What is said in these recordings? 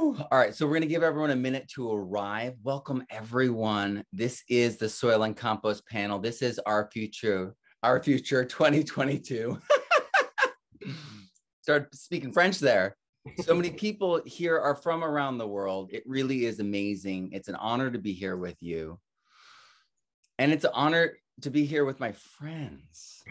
Whew. All right, so we're going to give everyone a minute to arrive. Welcome, everyone. This is the Soil and Compost panel. This is our future 2022. Start speaking French there. So many people here are from around the world. It really is amazing. It's an honor to be here with you. And it's an honor to be here with my friends.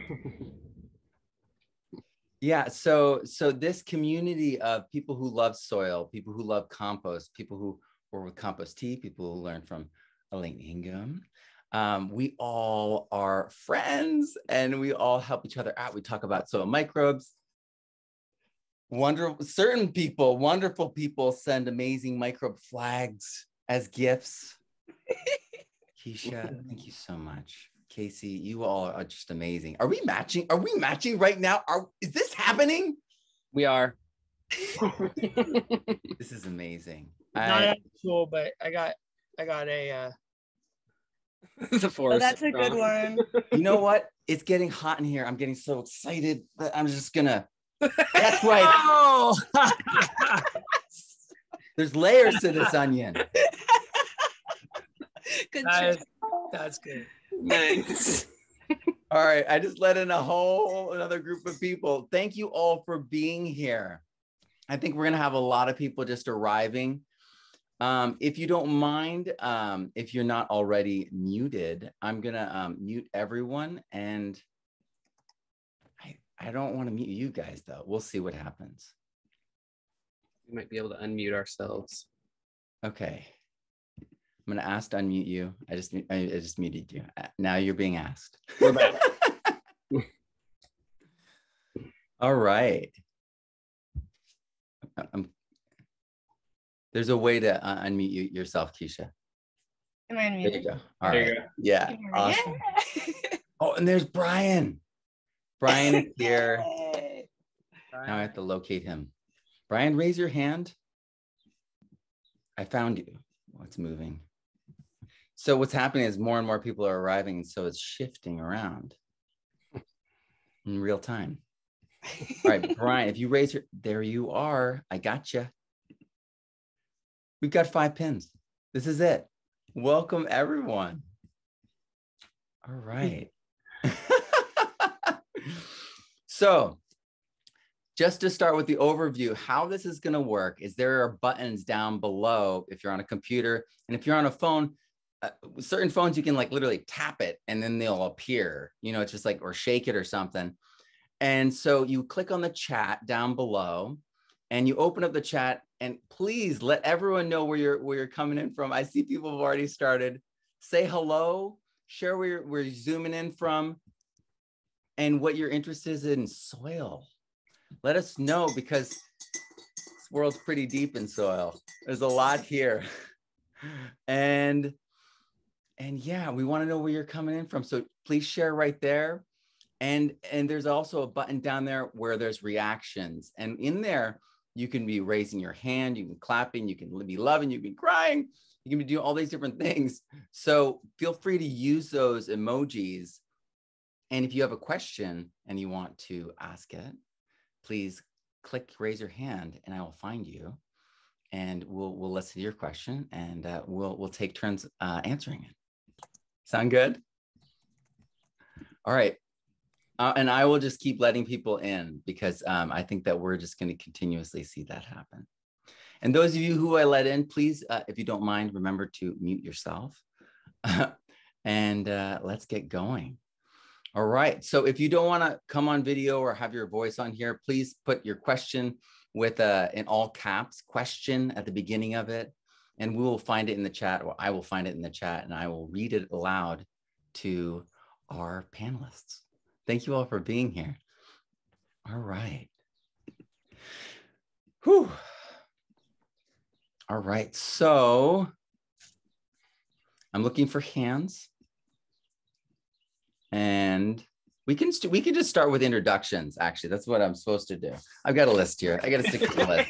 Yeah, so this community of people who love soil, people who love compost, people who work with compost tea, people who learn from Elaine Ingham, we all are friends and we all help each other out. We talk about soil microbes. Wonderful people send amazing microbe flags as gifts. Keisha, thank you so much. Casey, you all are just amazing. Are we matching? Are we matching right now? Is this happening? We are. This is amazing. Not actual, but I got a The forest. Oh, that's a good one. You know what? It's getting hot in here. I'm getting so excited that I'm just gonna. That's right. Oh! There's layers to this onion. Good that's good. Nice. All right, I just let in another group of people. Thank you all for being here. I think we're gonna have a lot of people just arriving. If you don't mind, if you're not already muted, I'm gonna mute everyone, and I don't want to mute you guys though. We'll see what happens. We might be able to unmute ourselves. Okay. I'm gonna ask to unmute you. I just muted you. Now you're being asked. We're back. All right. There's a way to unmute yourself, Keisha. Am I unmuted? There you go. All There right. you go. Yeah. Awesome. Yeah. Oh, and there's Brian. Brian is here. Yay. Now I have to locate him. Brian, raise your hand. I found you. Oh, it's moving. So what's happening is more and more people are arriving, and so it's shifting around in real time. All right, Brian, if you raise your, there you are. I got you. We've got 5 pins. This is it. Welcome, everyone. All right. So just to start with the overview, how this is going to work is there are buttons down below if you're on a computer, and if you're on a phone, certain phones you can like literally tap it and then they'll appear, you know, it's just like, or shake it or something. And so you click on the chat down below and you open up the chat, and please let everyone know where you're coming in from. I see people have already started. Say hello, share where you're zooming in from, and what your interest is in soil. Let us know, because this world's pretty deep in soil. There's a lot here. And yeah, we want to know where you're coming in from. So please share right there. And there's also a button down there where there's reactions. And in there, you can be raising your hand, you can be clapping, you can be loving, you can be crying, you can be doing all these different things. So feel free to use those emojis. And if you have a question and you want to ask it, please click raise your hand and I will find you, and we'll listen to your question, and we'll take turns answering it. Sound good? All right. And I will just keep letting people in, because I think that we're just going to continuously see that happen. And those of you who I let in, please, if you don't mind, remember to mute yourself. And let's get going. All right. So if you don't want to come on video or have your voice on here, please put your question with in all caps, question at the beginning of it. And we will find it in the chat, or I will find it in the chat, and I will read it aloud to our panelists. Thank you all for being here. All right. Whew. All right. So I'm looking for hands. And we can just start with introductions. Actually, that's what I'm supposed to do. I've got a list here. I got to stick to the list.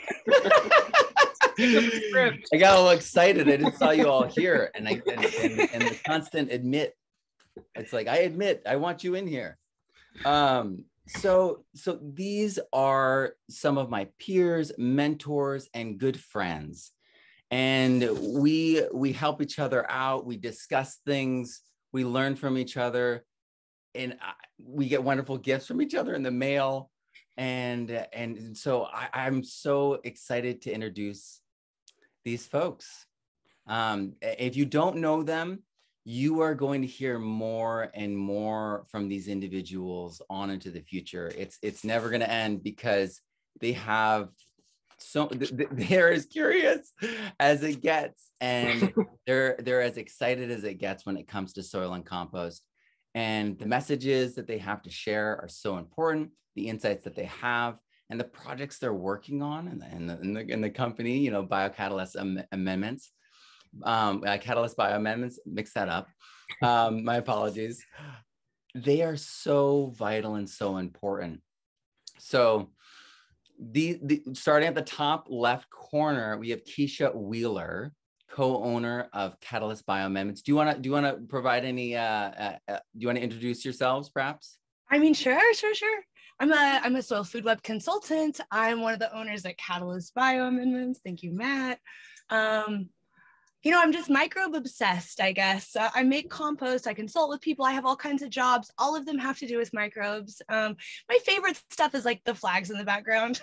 I got all excited. I just saw you all here, and the constant admit. It's like, I admit, I want you in here. So these are some of my peers, mentors, and good friends. And we help each other out. We discuss things. We learn from each other. And we get wonderful gifts from each other in the mail. And so I'm so excited to introduce these folks. If you don't know them, you are going to hear more and more from these individuals on into the future. It's never going to end because they have they're as curious as it gets, and they're as excited as it gets when it comes to soil and compost. And the messages that they have to share are so important. The insights that they have and the projects they're working on in the company, you know, biocatalyst amendments. Catalyst bioamendments, mix that up. My apologies. They are so vital and so important. So starting at the top left corner, we have Keisha Wheeler, co-owner of Catalyst Bioamendments. Do you want to provide any? Do you want to introduce yourselves, perhaps? I mean, sure. I'm a soil food web consultant. I'm one of the owners at Catalyst Bioamendments. Thank you, Matt. You know, I'm just microbe obsessed, I guess. I make compost, I consult with people, I have all kinds of jobs. All of them have to do with microbes. My favorite stuff is like the flags in the background.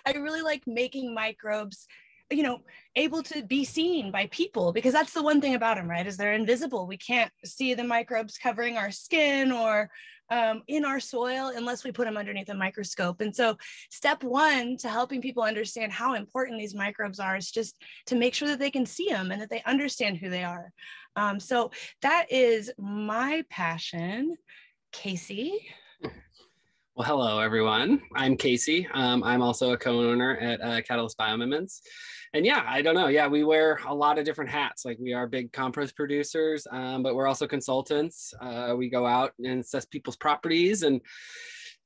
I really like making microbes, you know, able to be seen by people, because that's the one thing about them, right? Is they're invisible. We can't see the microbes covering our skin or in our soil unless we put them underneath a microscope. And so step one to helping people understand how important these microbes are is just to make sure that they can see them and that they understand who they are. So that is my passion. Casey. Well, hello, everyone. I'm Casey. I'm also a co-owner at Catalyst Bioamendments. And yeah, I don't know. Yeah, we wear a lot of different hats. Like we are big compost producers, but we're also consultants. We go out and assess people's properties and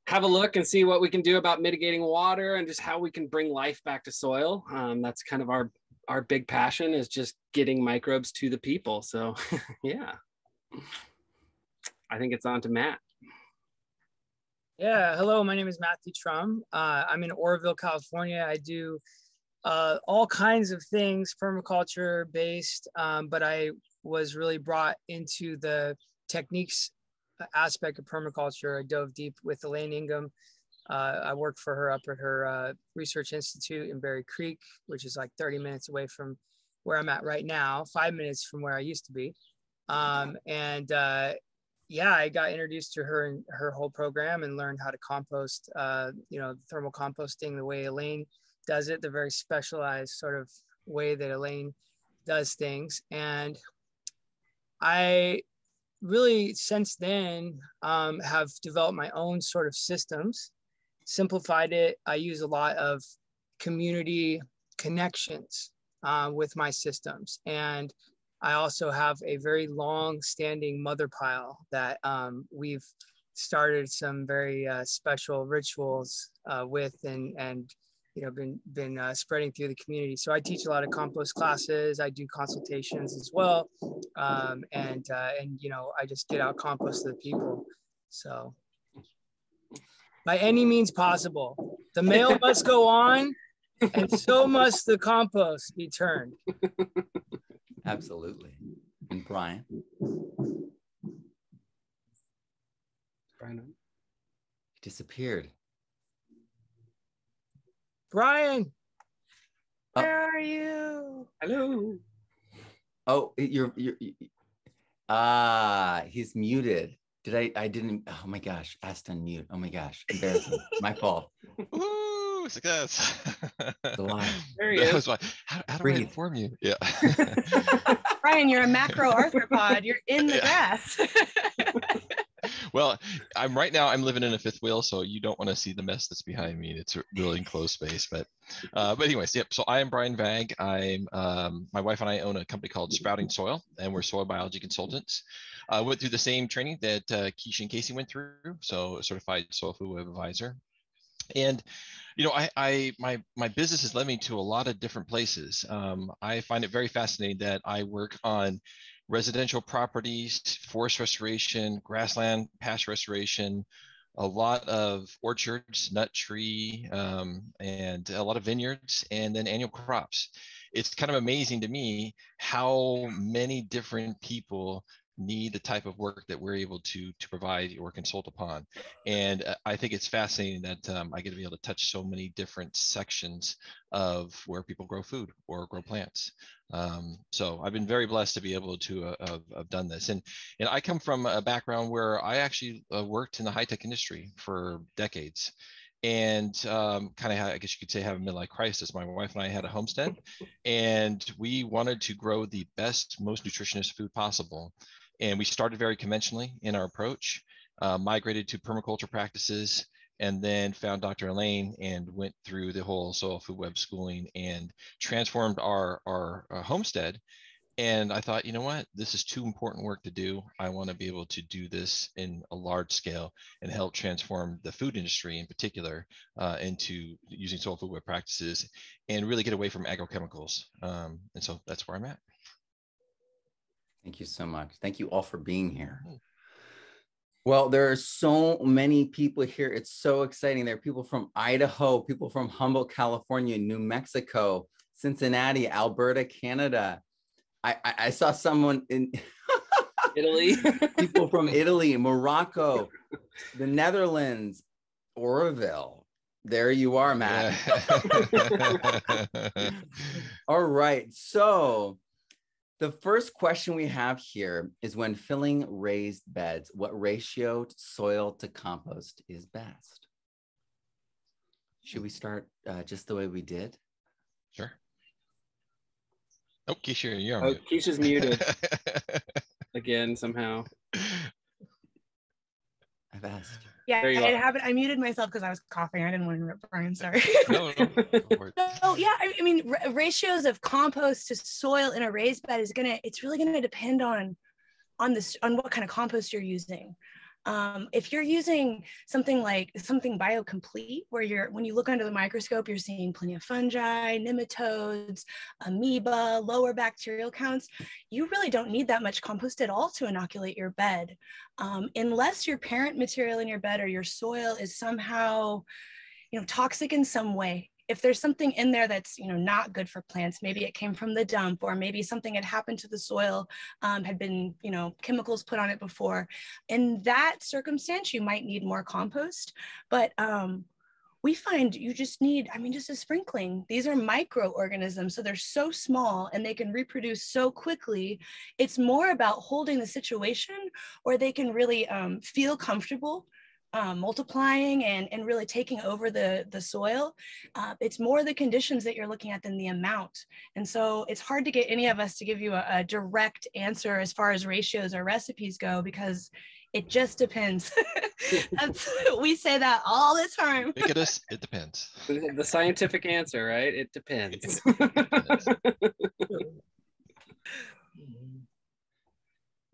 have a look and see what we can do about mitigating water and just how we can bring life back to soil. That's kind of our big passion, is just getting microbes to the people. So yeah, I think it's on to Matt. Yeah, hello, my name is Matthew Trumm. I'm in Oroville, California. I do all kinds of things permaculture based, but I was really brought into the techniques aspect of permaculture. I dove deep with Elaine Ingham. I worked for her up at her research institute in Berry Creek, which is like 30 minutes away from where I'm at right now, 5 minutes from where I used to be. Yeah, I got introduced to her and her whole program and learned how to compost, you know, thermal composting the way Elaine does it, the very specialized sort of way that Elaine does things. And I really, since then, have developed my own sort of systems, simplified it. I use a lot of community connections with my systems. And I also have a very long-standing mother pile that we've started some very special rituals with, and you know, been spreading through the community. So I teach a lot of compost classes. I do consultations as well, and you know, I just get out compost to the people. So by any means possible, the mail must go on, and so must the compost be turned. Absolutely. And Brian? Brian Disappeared. Brian, Where are you? Hello. Oh, he's muted. I didn't, oh my gosh, asked to unmute. Oh my gosh, embarrassing. My fault. Woo, success. There he That is. was how do I inform you? Yeah. Brian, you're a macro arthropod. You're in the Yeah. grass. Well, I'm living in a fifth wheel, so you don't want to see the mess that's behind me. It's a really enclosed space, but anyways, yep. So I am Brian Vagg. I'm my wife and I own a company called Sprouting Soil, and we're soil biology consultants. Went through the same training that Keisha and Casey went through, so a certified soil food web advisor. And you know, my business has led me to a lot of different places. I find it very fascinating that I work on residential properties, forest restoration, grassland, pasture restoration, a lot of orchards, nut tree, and a lot of vineyards, and then annual crops. It's kind of amazing to me how many different people need the type of work that we're able to provide or consult upon. And I think it's fascinating that I get to be able to touch so many different sections of where people grow food or grow plants. So I've been very blessed to be able to have done this. And I come from a background where I actually worked in the high-tech industry for decades. And kind of, I guess you could say, have a midlife crisis. My wife and I had a homestead, and we wanted to grow the best, most nutritious food possible. And we started very conventionally in our approach, migrated to permaculture practices, and then found Dr. Elaine and went through the whole soil food web schooling and transformed our homestead. And I thought, you know what, this is too important work to do. I want to be able to do this in a large scale and help transform the food industry in particular into using soil food web practices and really get away from agrochemicals. And so that's where I'm at. Thank you so much. Thank you all for being here. Well, there are so many people here. It's so exciting. There are people from Idaho, people from Humboldt, California, New Mexico, Cincinnati, Alberta, Canada. I saw someone in Italy. People from Italy, Morocco, the Netherlands, Oroville. There you are, Matt. Yeah. All right. So the first question we have here is, when filling raised beds, what ratio soil to compost is best? Should we start just the way we did? Sure. Oh, Keisha, you're on mute. Keisha's muted again somehow. I've asked. Yeah, There you it are. happened. I muted myself because I was coughing. I didn't want to interrupt Brian. Sorry. No. So yeah, I mean, ratios of compost to soil in a raised bed it's really gonna depend on what kind of compost you're using. If you're using something biocomplete, where when you look under the microscope, you're seeing plenty of fungi, nematodes, amoeba, lower bacterial counts, you really don't need that much compost at all to inoculate your bed. Unless your parent material in your bed or your soil is somehow, toxic in some way. If there's something in there that's not good for plants, maybe it came from the dump, or maybe something had happened to the soil, had been chemicals put on it before. In that circumstance, you might need more compost, but we find you just need, just a sprinkling. These are microorganisms, so they're so small and they can reproduce so quickly. It's more about holding the situation where they can really feel comfortable multiplying and really taking over the soil. It's more the conditions that you're looking at than the amount. And so it's hard to get any of us to give you a direct answer as far as ratios or recipes go, because it just depends. We say that all the time. It depends. The scientific answer, right? It depends.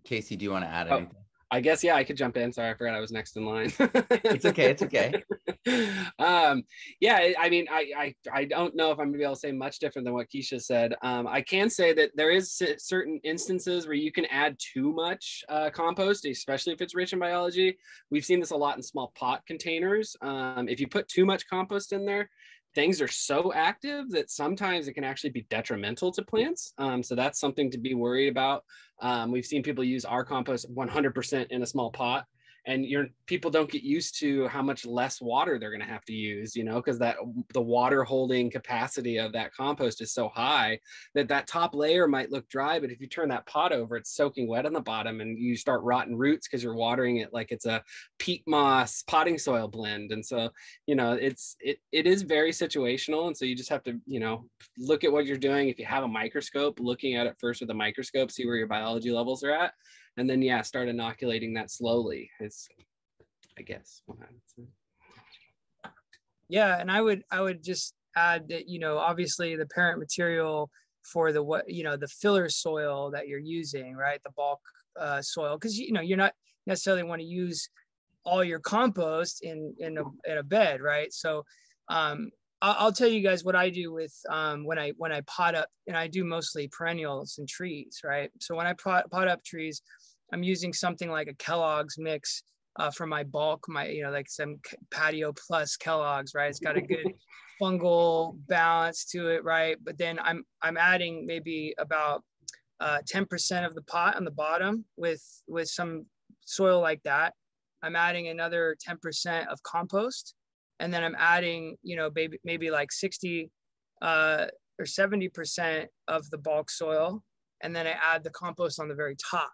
Casey, do you want to add anything? I guess, yeah, I could jump in. Sorry, I forgot I was next in line. It's okay. It's okay. Yeah, I don't know if I'm gonna be able to say much different than what Keisha said. I can say that there is certain instances where you can add too much compost, especially if it's rich in biology. We've seen this a lot in small pot containers. If you put too much compost in there, things are so active that sometimes it can actually be detrimental to plants. So that's something to be worried about. We've seen people use our compost 100% in a small pot, and people don't get used to how much less water they're going to have to use, because the water holding capacity of that compost is so high that top layer might look dry, but if you turn that pot over, it's soaking wet on the bottom, and you start rotting roots because you're watering it like it's a peat moss potting soil blend. And so, it is very situational. And so you just have to, look at what you're doing. If you have a microscope, looking at it first with a microscope, see where your biology levels are at. And then, start inoculating that slowly is, I guess, what I would say. Yeah, and I would just add that, obviously the parent material for the filler soil that you're using, right? The bulk soil, because you're not necessarily want to use all your compost in a bed, right? So I'll tell you guys what I do with when I pot up, and I do mostly perennials and trees, right? So when I pot up trees, I'm using something like a Kellogg's mix for my bulk, like some patio plus Kellogg's, right? It's got a good fungal balance to it, right? But then I'm adding maybe about 10% of the pot on the bottom with some soil like that. I'm adding another 10% of compost, and then I'm adding, maybe like 60 or 70% of the bulk soil, and then I add the compost on the very top.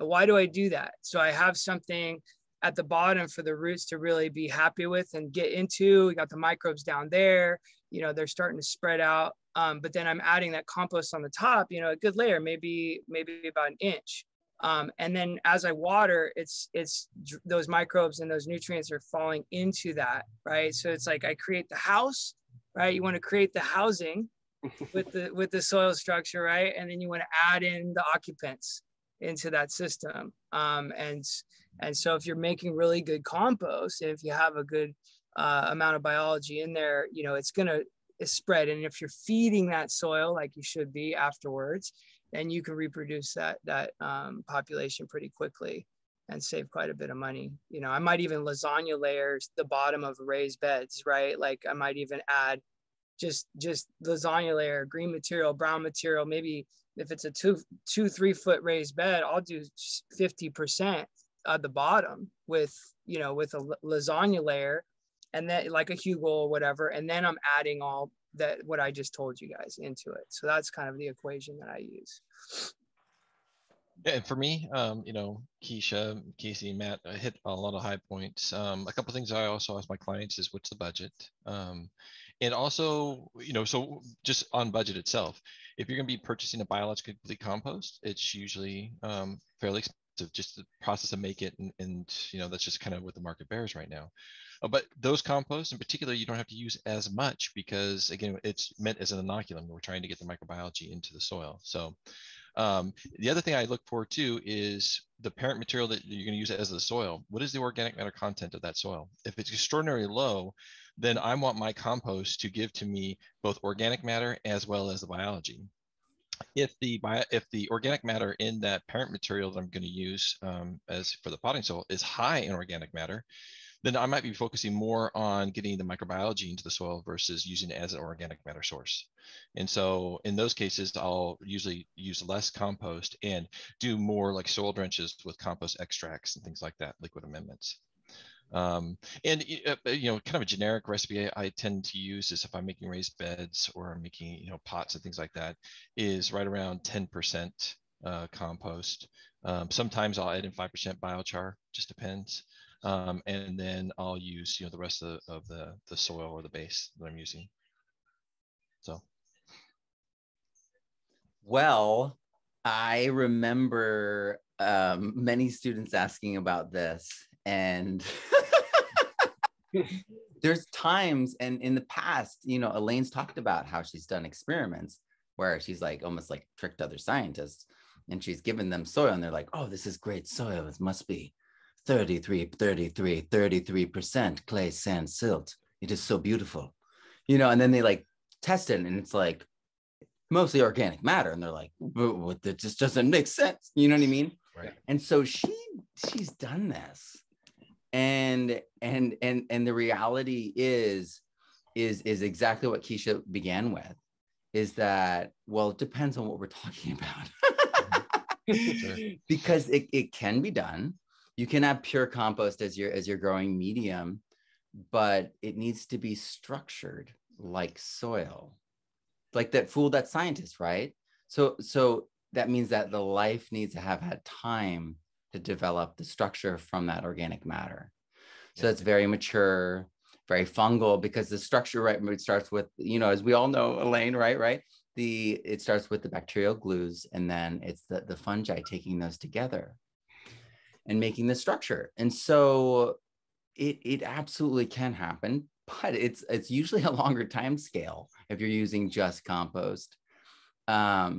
And why do I do that? So I have something at the bottom for the roots to really be happy with and get into. We got the microbes down there, they're starting to spread out. But then I'm adding that compost on the top, a good layer, maybe about an inch. And then as I water, it's those microbes and those nutrients are falling into that, right? So it's like I create the house, right? You want to create the housing with the soil structure, right? And then you want to add in the occupants into that system. And so if you're making really good compost, and if you have a good amount of biology in there, it's going to spread. And if you're feeding that soil like you should be afterwards, then you can reproduce that population pretty quickly and save quite a bit of money. I might even lasagna layers the bottom of raised beds, right? Like I might even add just lasagna layer, green material, brown material. Maybe if it's a 3 foot raised bed, I'll do 50% at the bottom with a lasagna layer, and then like a Hugo or whatever, and then I'm adding all that what I just told you guys into it. So that's kind of the equation that I use. Yeah, and for me, Keisha, Casey, and Matt hit a lot of high points. A couple of things I also ask my clients is what's the budget, and also, so just on budget itself, if you're going to be purchasing a biologically complete compost, it's usually fairly expensive. Just the process to make it, and that's just kind of what the market bears right now. But those composts in particular, you don't have to use as much because, again, it's meant as an inoculum. We're trying to get the microbiology into the soil. So the other thing I look for too is the parent material that you're going to use as the soil. What is the organic matter content of that soil? If it's extraordinarily low, then I want my compost to give to me both organic matter as well as the biology. If the organic matter in that parent material that I'm going to use as for the potting soil is high in organic matter, then I might be focusing more on getting the microbiology into the soil versus using it as an organic matter source. And so in those cases, I'll usually use less compost and do more like soil drenches with compost extracts and things like that, liquid amendments. And kind of a generic recipe I tend to use is if I'm making raised beds or I'm making pots and things like that, is right around 10% compost. Sometimes I'll add in 5% biochar, just depends. And then I'll use the rest of the soil or the base that I'm using. So, well, I remember many students asking about this, and there's times, and in the past, Elaine's talked about how she's done experiments where she's like almost like tricked other scientists, and she's given them soil and they're like, oh, this is great soil. It must be 33% clay, sand, silt. It is so beautiful, and then they like test it and it's like mostly organic matter. And they're like, but that just doesn't make sense. You know what I mean? right. And so she's done this. And the reality is exactly what Keisha began with, is that, well, it depends on what we're talking about. Sure. Because it can be done. You can have pure compost as your growing medium, but it needs to be structured like soil, like that fooled that scientist, right? So that means that the life needs to have had time to develop the structure from that organic matter. So it's very mature, very fungal, because the structure, right, it starts with, as we all know, Elaine, right? It starts with the bacterial glues, and then it's the fungi taking those together and making the structure. And so it absolutely can happen, but it's usually a longer time scale if you're using just compost. But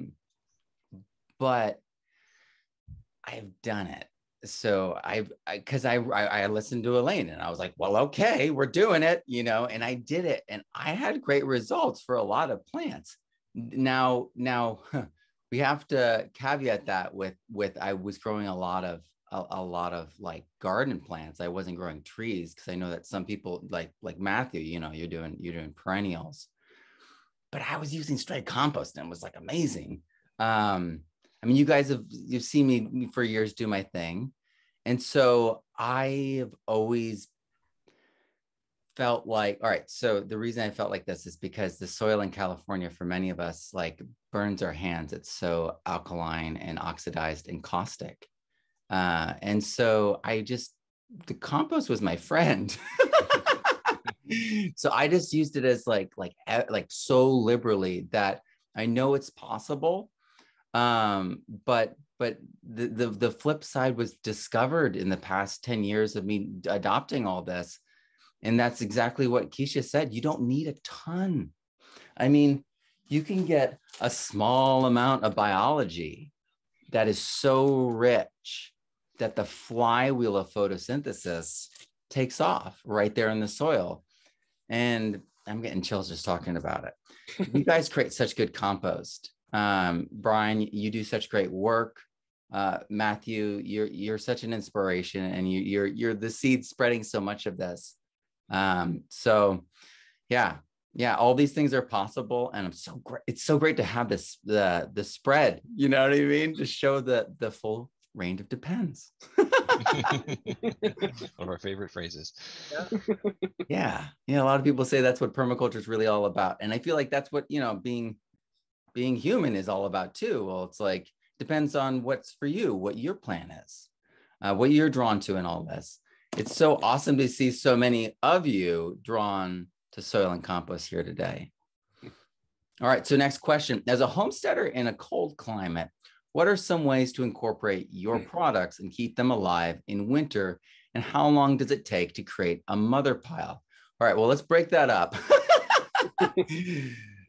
I've done it. So because I listened to Elaine and I was like, well, okay, we're doing it, and I did it, and I had great results for a lot of plants. Now we have to caveat that with I was growing a lot of a lot of like garden plants. I wasn't growing trees because I know that some people like Matthew, you know, you're doing perennials, but I was using straight compost and it was like amazing. I mean, you've seen me for years do my thing. And so I've always felt like, all right, so the reason I felt like this is because the soil in California, for many of us, like burns our hands. It's so alkaline and oxidized and caustic. And so the compost was my friend. So I just used it as like so liberally that I know it's possible. But the flip side was discovered in the past 10 years of me adopting all this. And that's exactly what Keisha said. You don't need a ton. I mean, you can get a small amount of biology that is so rich that the flywheel of photosynthesis takes off right there in the soil. And I'm getting chills just talking about it. You guys create such good compost. Brian, you do such great work. Matthew, you're such an inspiration, and you're the seed spreading so much of this. So yeah, all these things are possible, and it's so great to have this the spread. You know what I mean? To show the full range of depends. One of our favorite phrases. Yeah. A lot of people say that's what permaculture is really all about, and I feel like that's what, you know, being human is all about too. Well, it's like, depends on what's for you, what your plan is, what you're drawn to in all this. It's so awesome to see so many of you drawn to soil and compost here today. All right, so next question. As a homesteader in a cold climate, what are some ways to incorporate your products and keep them alive in winter? And how long does it take to create a mother pile? All right, well, let's break that up.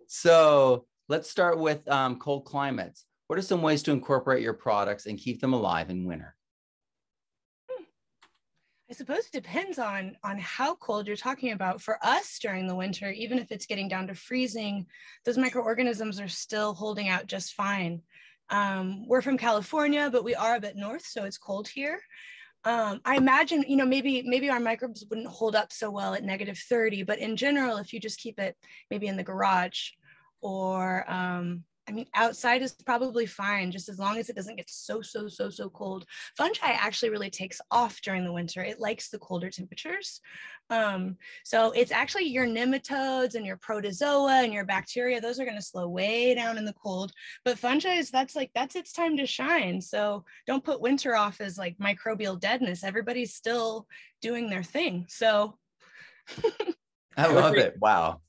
So let's start with cold climates. What are some ways to incorporate your products and keep them alive in winter? I suppose it depends on how cold you're talking about. For us during the winter, even if it's getting down to freezing, those microorganisms are still holding out just fine. We're from California, but we are a bit north, so it's cold here. I imagine, you know, maybe our microbes wouldn't hold up so well at -30, but in general, if you just keep it maybe in the garage or I mean, outside is probably fine, just as long as it doesn't get so cold. Fungi actually really takes off during the winter. It likes the colder temperatures. So it's actually your nematodes and your protozoa and your bacteria, those are going to slow way down in the cold. But fungi, that's its time to shine. So don't put winter off as like microbial deadness. Everybody's still doing their thing. So I love it. Wow.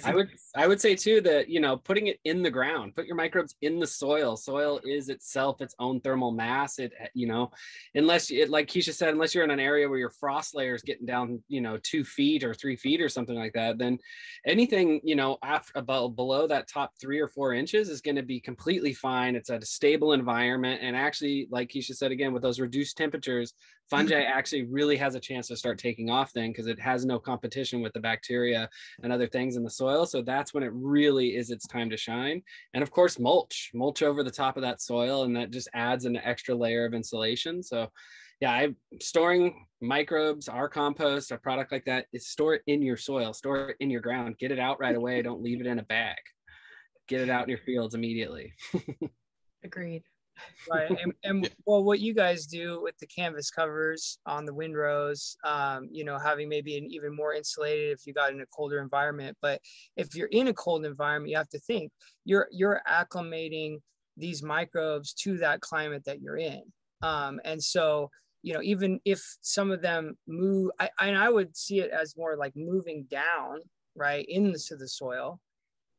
I would say too that, you know, putting it in the ground, put your microbes in the soil. Soil is itself its own thermal mass. It, you know, unless it, like Keisha said, unless you're in an area where your frost layer is getting down, you know, 2 feet or 3 feet or something like that, then anything, you know, below that top 3 or 4 inches is going to be completely fine. It's at a stable environment. And actually, like Keisha said, again, with those reduced temperatures, fungi actually really has a chance to start taking off then, because it has no competition with the bacteria and other things in the soil. So that's when it really is its time to shine. And of course, mulch over the top of that soil, and that just adds an extra layer of insulation. So yeah, I'm storing microbes, our compost, a product like that, is store it in your soil, store it in your ground, get it out right away. Don't leave it in a bag. Get it out in your fields immediately. agreed. Right. And well, what you guys do with the canvas covers on the windrows, you know, having maybe an even more insulated if you got in a colder environment. But if you're in a cold environment, you have to think you're acclimating these microbes to that climate that you're in. And so, you know, even if some of them move, I would see it as more like moving down, right, into the soil,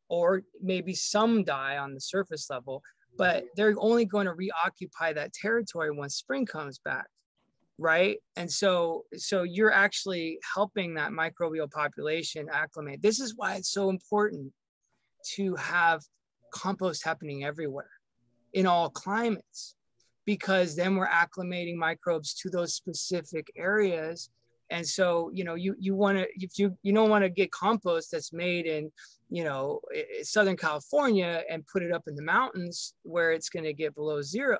or maybe some die on the surface level, but they're only going to reoccupy that territory when spring comes back, right? And so you're actually helping that microbial population acclimate. This is why it's so important to have compost happening everywhere in all climates, because then we're acclimating microbes to those specific areas. And so, you know, you want to, if you don't want to get compost that's made in, you know, Southern California and put it up in the mountains where it's going to get below 0.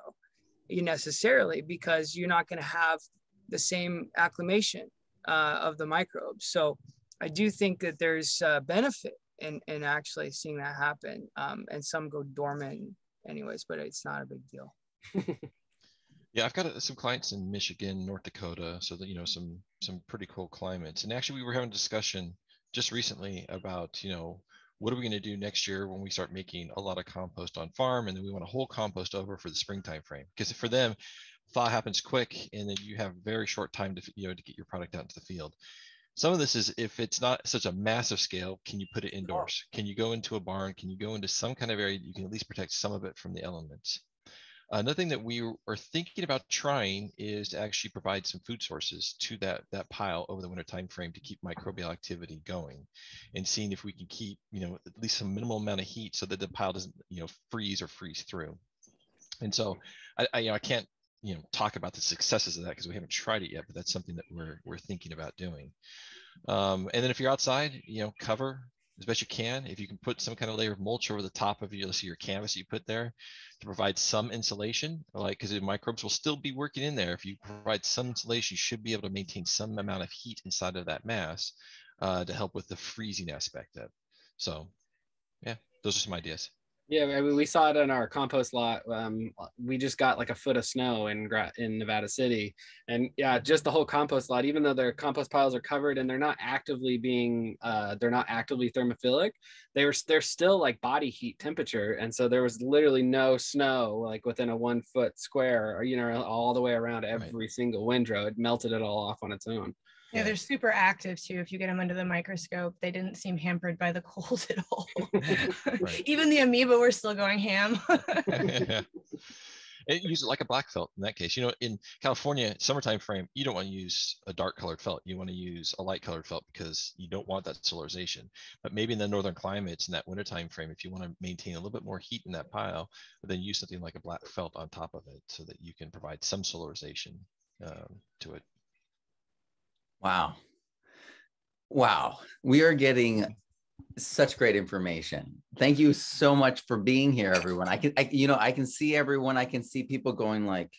necessarily, because you're not going to have the same acclimation of the microbes. So I do think that there's benefit in actually seeing that happen. And some go dormant anyways, but it's not a big deal. Yeah, I've got some clients in Michigan, North Dakota, so that, you know, some pretty cool climates. And actually, we were having a discussion just recently about, you know, what are we going to do next year when we start making a lot of compost on farm, and then we want to hold compost over for the springtime frame, because for them, thaw happens quick, and then you have very short time to, you know, to get your product out into the field. Some of this is, if it's not such a massive scale, can you put it indoors? Can you go into a barn? Can you go into some kind of area you can at least protect some of it from the elements? Another thing that we are thinking about trying is to actually provide some food sources to that pile over the winter time frame to keep microbial activity going, and seeing if we can keep, you know, at least some minimal amount of heat so that the pile doesn't, you know, freeze through. And so I can't, you know, talk about the successes of that because we haven't tried it yet, but that's something that we're thinking about doing. And then if you're outside, you know, cover as best you can. If you can put some kind of layer of mulch over the top of your canvas you put there to provide some insulation, like, because the microbes will still be working in there. If you provide some insulation, you should be able to maintain some amount of heat inside of that mass to help with the freezing aspect of it. So yeah, those are some ideas. Yeah, I mean, we saw it in our compost lot. We just got like a foot of snow in Nevada City, and yeah, just the whole compost lot. Even though their compost piles are covered and they're not actively thermophilic, they're still like body heat temperature, and so there was literally no snow like within a 1 foot square, or, you know, all the way around every single windrow. It melted it all off on its own. Yeah, they're super active too. If you get them under the microscope, they didn't seem hampered by the cold at all. Right. Even the amoeba were still going ham. Yeah. Use it like a black felt in that case. You know, in California, summertime frame, you don't want to use a dark colored felt. You want to use a light colored felt because you don't want that solarization. But maybe in the northern climates in that wintertime frame, if you want to maintain a little bit more heat in that pile, then use something like a black felt on top of it so that you can provide some solarization to it. Wow. Wow. We are getting such great information. Thank you so much for being here, everyone. I can see everyone. I can see people going like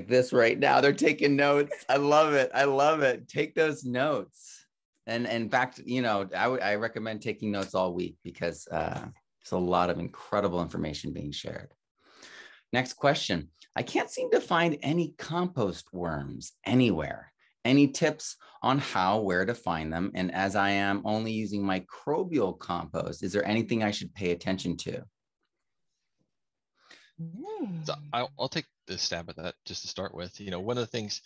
this right now. They're taking notes. I love it. I love it. Take those notes. And in fact, you know, I recommend taking notes all week because there's a lot of incredible information being shared. Next question. I can't seem to find any compost worms anywhere. Any tips on how, where to find them? And as I am only using microbial compost, is there anything I should pay attention to? So I'll take the stab at that just to start with. You know, one of the things,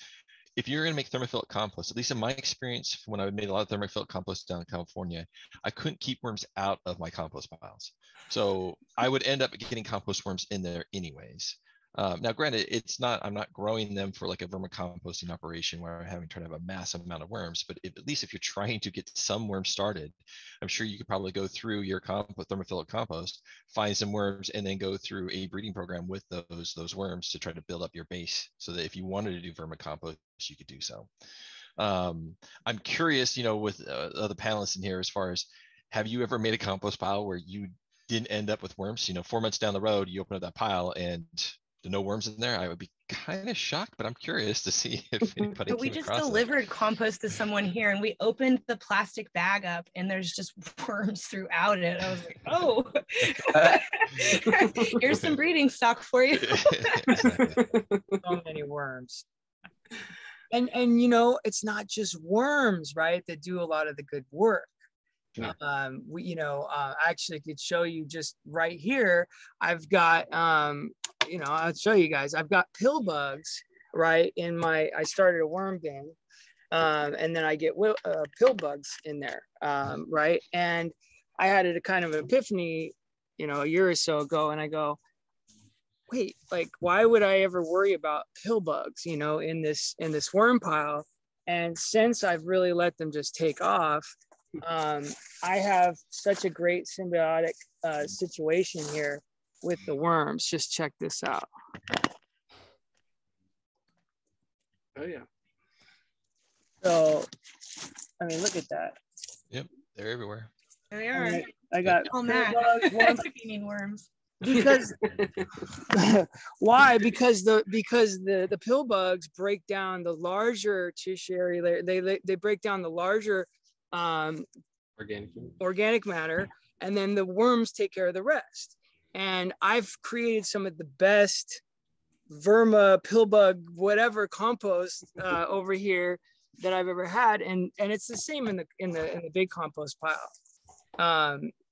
if you're going to make thermophilic compost, at least in my experience, when I made a lot of thermophilic compost down in California, I couldn't keep worms out of my compost piles. So I would end up getting compost worms in there anyways. Now, granted, I'm not growing them for like a vermicomposting operation where I'm trying to have a massive amount of worms, but at least if you're trying to get some worms started, I'm sure you could probably go through your thermophilic compost, find some worms, and then go through a breeding program with those worms to try to build up your base so that if you wanted to do vermicompost, you could do so. I'm curious, you know, with other panelists in here, as far as, have you ever made a compost pile where you didn't end up with worms? You know, 4 months down the road, you open up that pile and there are no worms in there. I would be kind of shocked, but I'm curious to see if anybody But we just delivered compost to someone here, and we opened the plastic bag up and there's just worms throughout it. I was like, oh, here's some breeding stock for you. So many worms. And you know, it's not just worms, right, that do a lot of the good work. Yeah. I actually could show you just right here. I've got, I'll show you guys. I've got pill bugs, right, I started a worm bin, and then I get pill bugs in there, right? And I had a kind of an epiphany, you know, a year or so ago, and I go, wait, like, why would I ever worry about pill bugs, you know, in this worm pile? And since I've really let them just take off, I have such a great symbiotic situation here with the worms. Just check this out. Oh yeah. So, I mean, look at that. Yep, they're everywhere. There we are. I got oh, Matt, bugs, if you need worms. because why? Because the pill bugs break down the larger tertiary layer. They break down the larger organic matter, and then the worms take care of the rest. And I've created some of the best verma, pill bug, whatever compost over here that I've ever had, and it's the same in the big compost pile.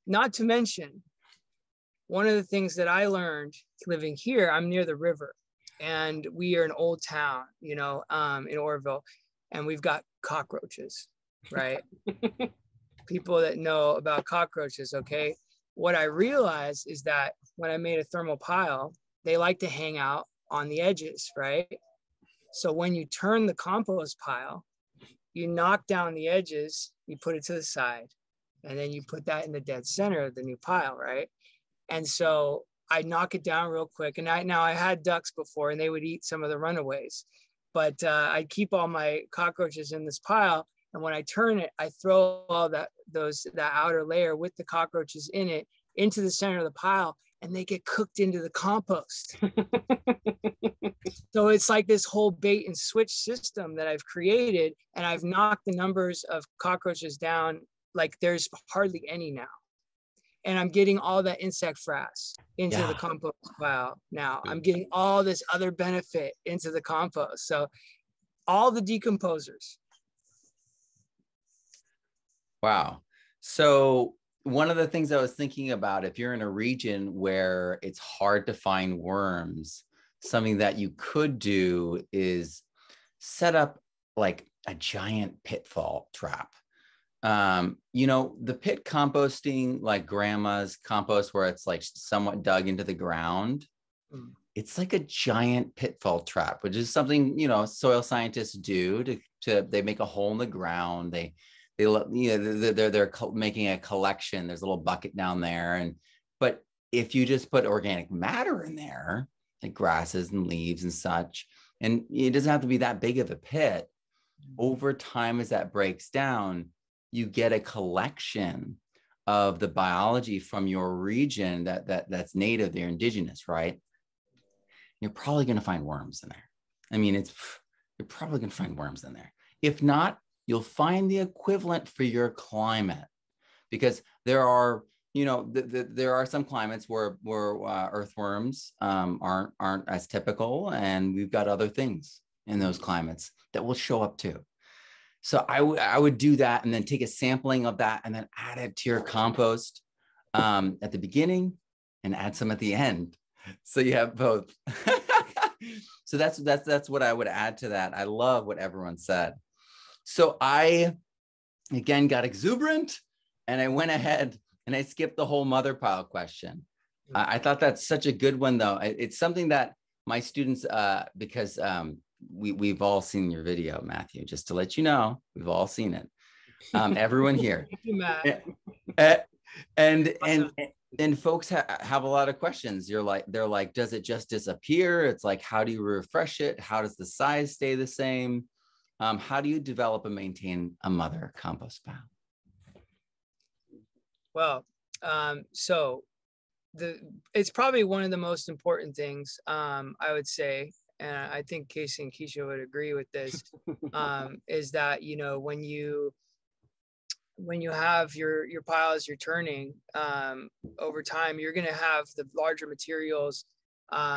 Not to mention, one of the things that I learned living here, I'm near the river, and we are an old town, in Orville, and we've got cockroaches, right? People that know about cockroaches, okay? What I realized is that when I made a thermal pile, they like to hang out on the edges, right? So when you turn the compost pile, you knock down the edges, you put it to the side, and then you put that in the dead center of the new pile, right? And so I knock it down real quick. And I had ducks before, and they would eat some of the runaways, but I'd keep all my cockroaches in this pile. And when I turn it, I throw all that outer layer with the cockroaches in it into the center of the pile, and they get cooked into the compost. So it's like this whole bait and switch system that I've created, and I've knocked the numbers of cockroaches down. Like there's hardly any now. And I'm getting all that insect frass into the compost pile now. I'm getting all this other benefit into the compost. So all the decomposers. Wow. So one of the things I was thinking about, if you're in a region where it's hard to find worms, something that you could do is set up like a giant pitfall trap. The pit composting, like grandma's compost, where it's like somewhat dug into the ground, it's like a giant pitfall trap, which is something, soil scientists do they make a hole in the ground. They're making a collection. There's a little bucket down there. But if you just put organic matter in there, like grasses and leaves and such, and it doesn't have to be that big of a pit, over time, as that breaks down, you get a collection of the biology from your region that's native, they're indigenous, right? You're probably going to find worms in there. I mean, you're probably going to find worms in there. If not, you'll find the equivalent for your climate, because there are, there are some climates where earthworms aren't as typical, and we've got other things in those climates that will show up too. So I would do that, and then take a sampling of that, and then add it to your compost at the beginning, and add some at the end, so you have both. So that's what I would add to that. I love what everyone said. So I, again, got exuberant, and I went ahead and I skipped the whole mother pile question. I thought that's such a good one, though. It's something that my students, because we've all seen your video, Matthew, just to let you know, we've all seen it. Everyone here. And folks have a lot of questions. They're like, does it just disappear? It's like, how do you refresh it? How does the size stay the same? How do you develop and maintain a mother compost pile? Well, so it's probably one of the most important things, I would say, and I think Casey and Keisha would agree with this, is that, when you have your piles you're turning, over time, you're going to have the larger materials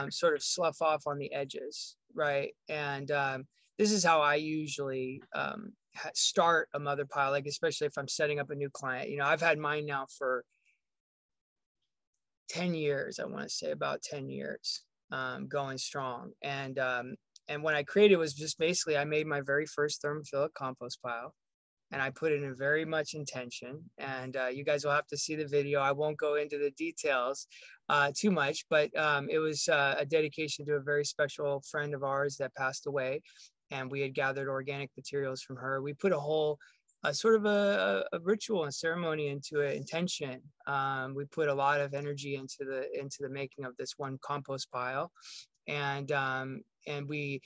sort of slough off on the edges, right? And this is how I usually start a mother pile, like especially if I'm setting up a new client. I've had mine now for 10 years, I want to say about 10 years, going strong. And when I created it was just basically, I made my very first thermophilic compost pile, and I put it in very much intention. And you guys will have to see the video. I won't go into the details too much, but it was a dedication to a very special friend of ours that passed away. And we had gathered organic materials from her. We put a whole sort of a ritual and ceremony into it, intention. We put a lot of energy into the making of this one compost pile. And we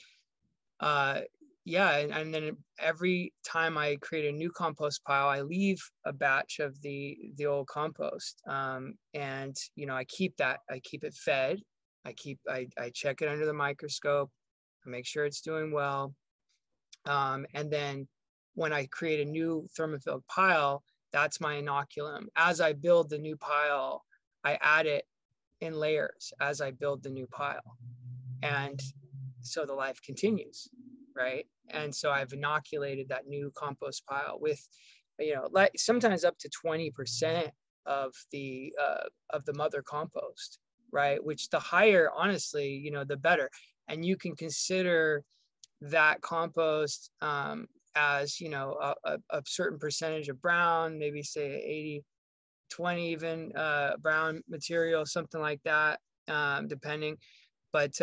yeah, and then every time I create a new compost pile, I leave a batch of the old compost, and you know, I keep it fed. I check it under the microscope. I make sure it's doing well, and then when I create a new thermophilic pile, that's my inoculum. As I build the new pile, I add it in layers as I build the new pile, and so the life continues, right? And so I've inoculated that new compost pile with, you know, like sometimes up to 20% of the mother compost, right? Which the higher, honestly, you know, the better. And you can consider that compost as, you know, a certain percentage of brown, maybe say 80-20 even, brown material, something like that, depending. But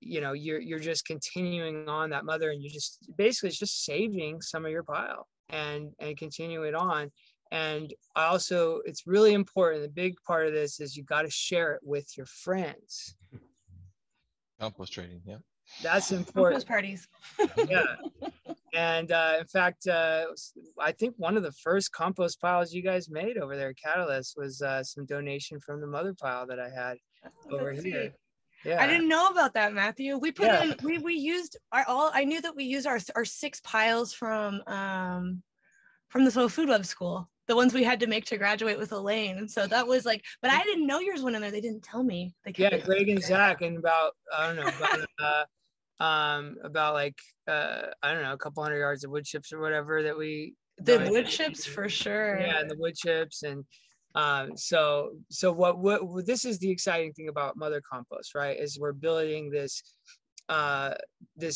you know, you're just continuing on that mother, and you just basically, it's just saving some of your pile and continue it on. And also, it's really important, the big part of this is you got to share it with your friends. Compost trading, yeah. That's important. Compost parties. Yeah. And in fact, I think one of the first compost piles you guys made over there at Catalyst was some donation from the mother pile that I had over here. Yeah. I didn't know about that, Matthew. We put Yeah. in, we used I knew that we used our 6 piles from the Soul Food Web School, the ones we had to make to graduate with Elaine. And so that was like, but I didn't know yours went in there. They didn't tell me. Yeah, Greg and Zach, and about, I don't know, about like, I don't know, a couple hundred yards of wood chips or whatever that we. The wood chips for sure. Yeah, and the wood chips. And so what this is the exciting thing about mother compost, right? Is we're building this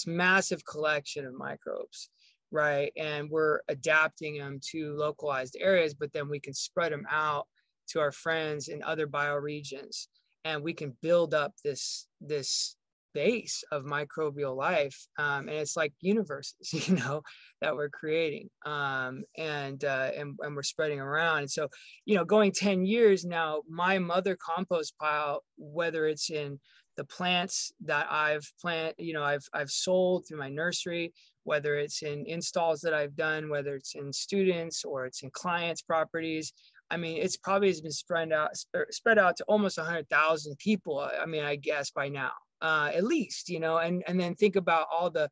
massive collection of microbes, right? And we're adapting them to localized areas, but then we can spread them out to our friends in other bioregions, and we can build up this base of microbial life, and it's like universes, you know, that we're creating, and we're spreading around. And so, you know, going 10 years now, my mother compost pile, whether it's in the plants that I've sold through my nursery, whether it's in installs that I've done, whether it's in students or it's in clients' properties, I mean, it's probably has been spread out to almost 100,000 people. I mean, I guess by now, at least, you know, and then think about all the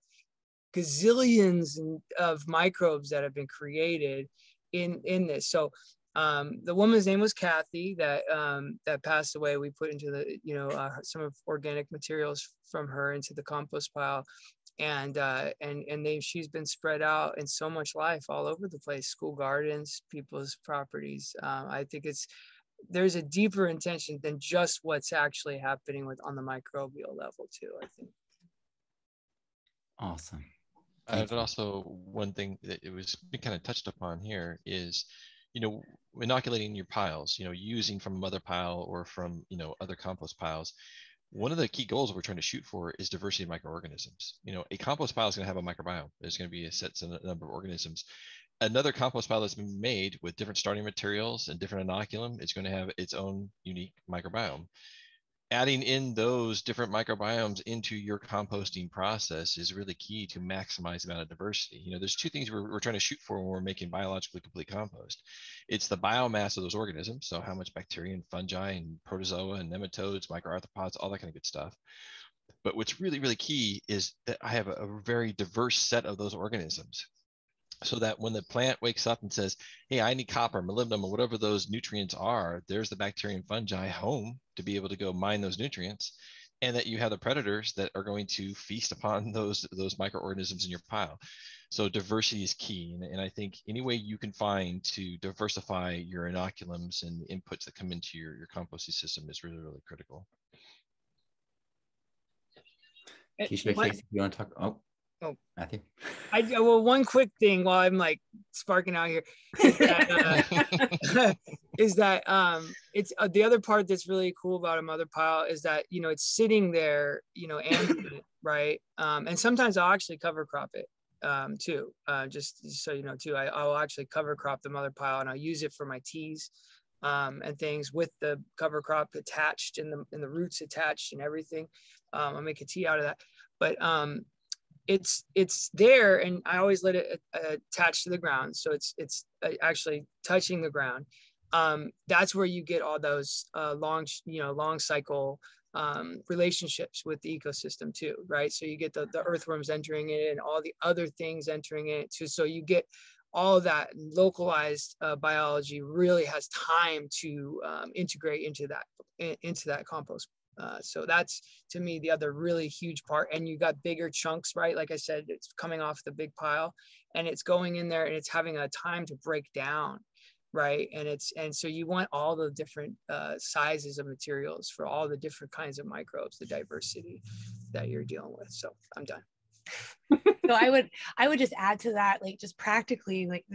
gazillions of microbes that have been created in this. So the woman's name was Kathy that passed away. We put into the, you know, some of organic materials from her into the compost pile. And she's been spread out in so much life all over the place, school gardens, people's properties. I think there's a deeper intention than just what's actually happening on the microbial level too, I think. Awesome. And also one thing that it was kind of touched upon here is, you know, inoculating your piles, you know, using from a mother pile or from, you know, other compost piles. One of the key goals we're trying to shoot for is diversity of microorganisms. You know, a compost pile is going to have a microbiome. There's going to be a set number of organisms. Another compost pile that's been made with different starting materials and different inoculum is going to have its own unique microbiome. Adding in those different microbiomes into your composting process is really key to maximize the amount of diversity. You know, there's 2 things we're trying to shoot for when we're making biologically complete compost. It's the biomass of those organisms, so how much bacteria and fungi and protozoa and nematodes, microarthropods, all that kind of good stuff. But what's really, really key is that I have a very diverse set of those organisms, so that when the plant wakes up and says, hey, I need copper, molybdenum, or whatever those nutrients are, there's the bacteria and fungi home to be able to go mine those nutrients, and that you have the predators that are going to feast upon those microorganisms in your pile. So diversity is key. And I think any way you can find to diversify your inoculums and the inputs that come into your composting system is really, really critical. Keisha, Casey, you want to talk? Oh, Matthew. Well, one quick thing while I'm like sparking out here is that it's the other part that's really cool about a mother pile is that, you know, it's sitting there, you know, ambient, right? And sometimes I'll actually cover crop it too, just so you know too. I'll actually cover crop the mother pile, and I'll use it for my teas and things with the cover crop attached and the roots attached and everything. I'll make a tea out of that. But it's there, and I always let it attach to the ground, so it's actually touching the ground. That's where you get all those long cycle relationships with the ecosystem too, right? So you get the earthworms entering it and all the other things entering it too. So you get all that localized biology really has time to integrate into that compost. So that's, to me, the other really huge part. And you got bigger chunks, right? Like I said, it's coming off the big pile and it's going in there and it's having a time to break down, right? And so you want all the different sizes of materials for all the different kinds of microbes, the diversity that you're dealing with. So I'm done. So I would just add to that, like, just practically, like,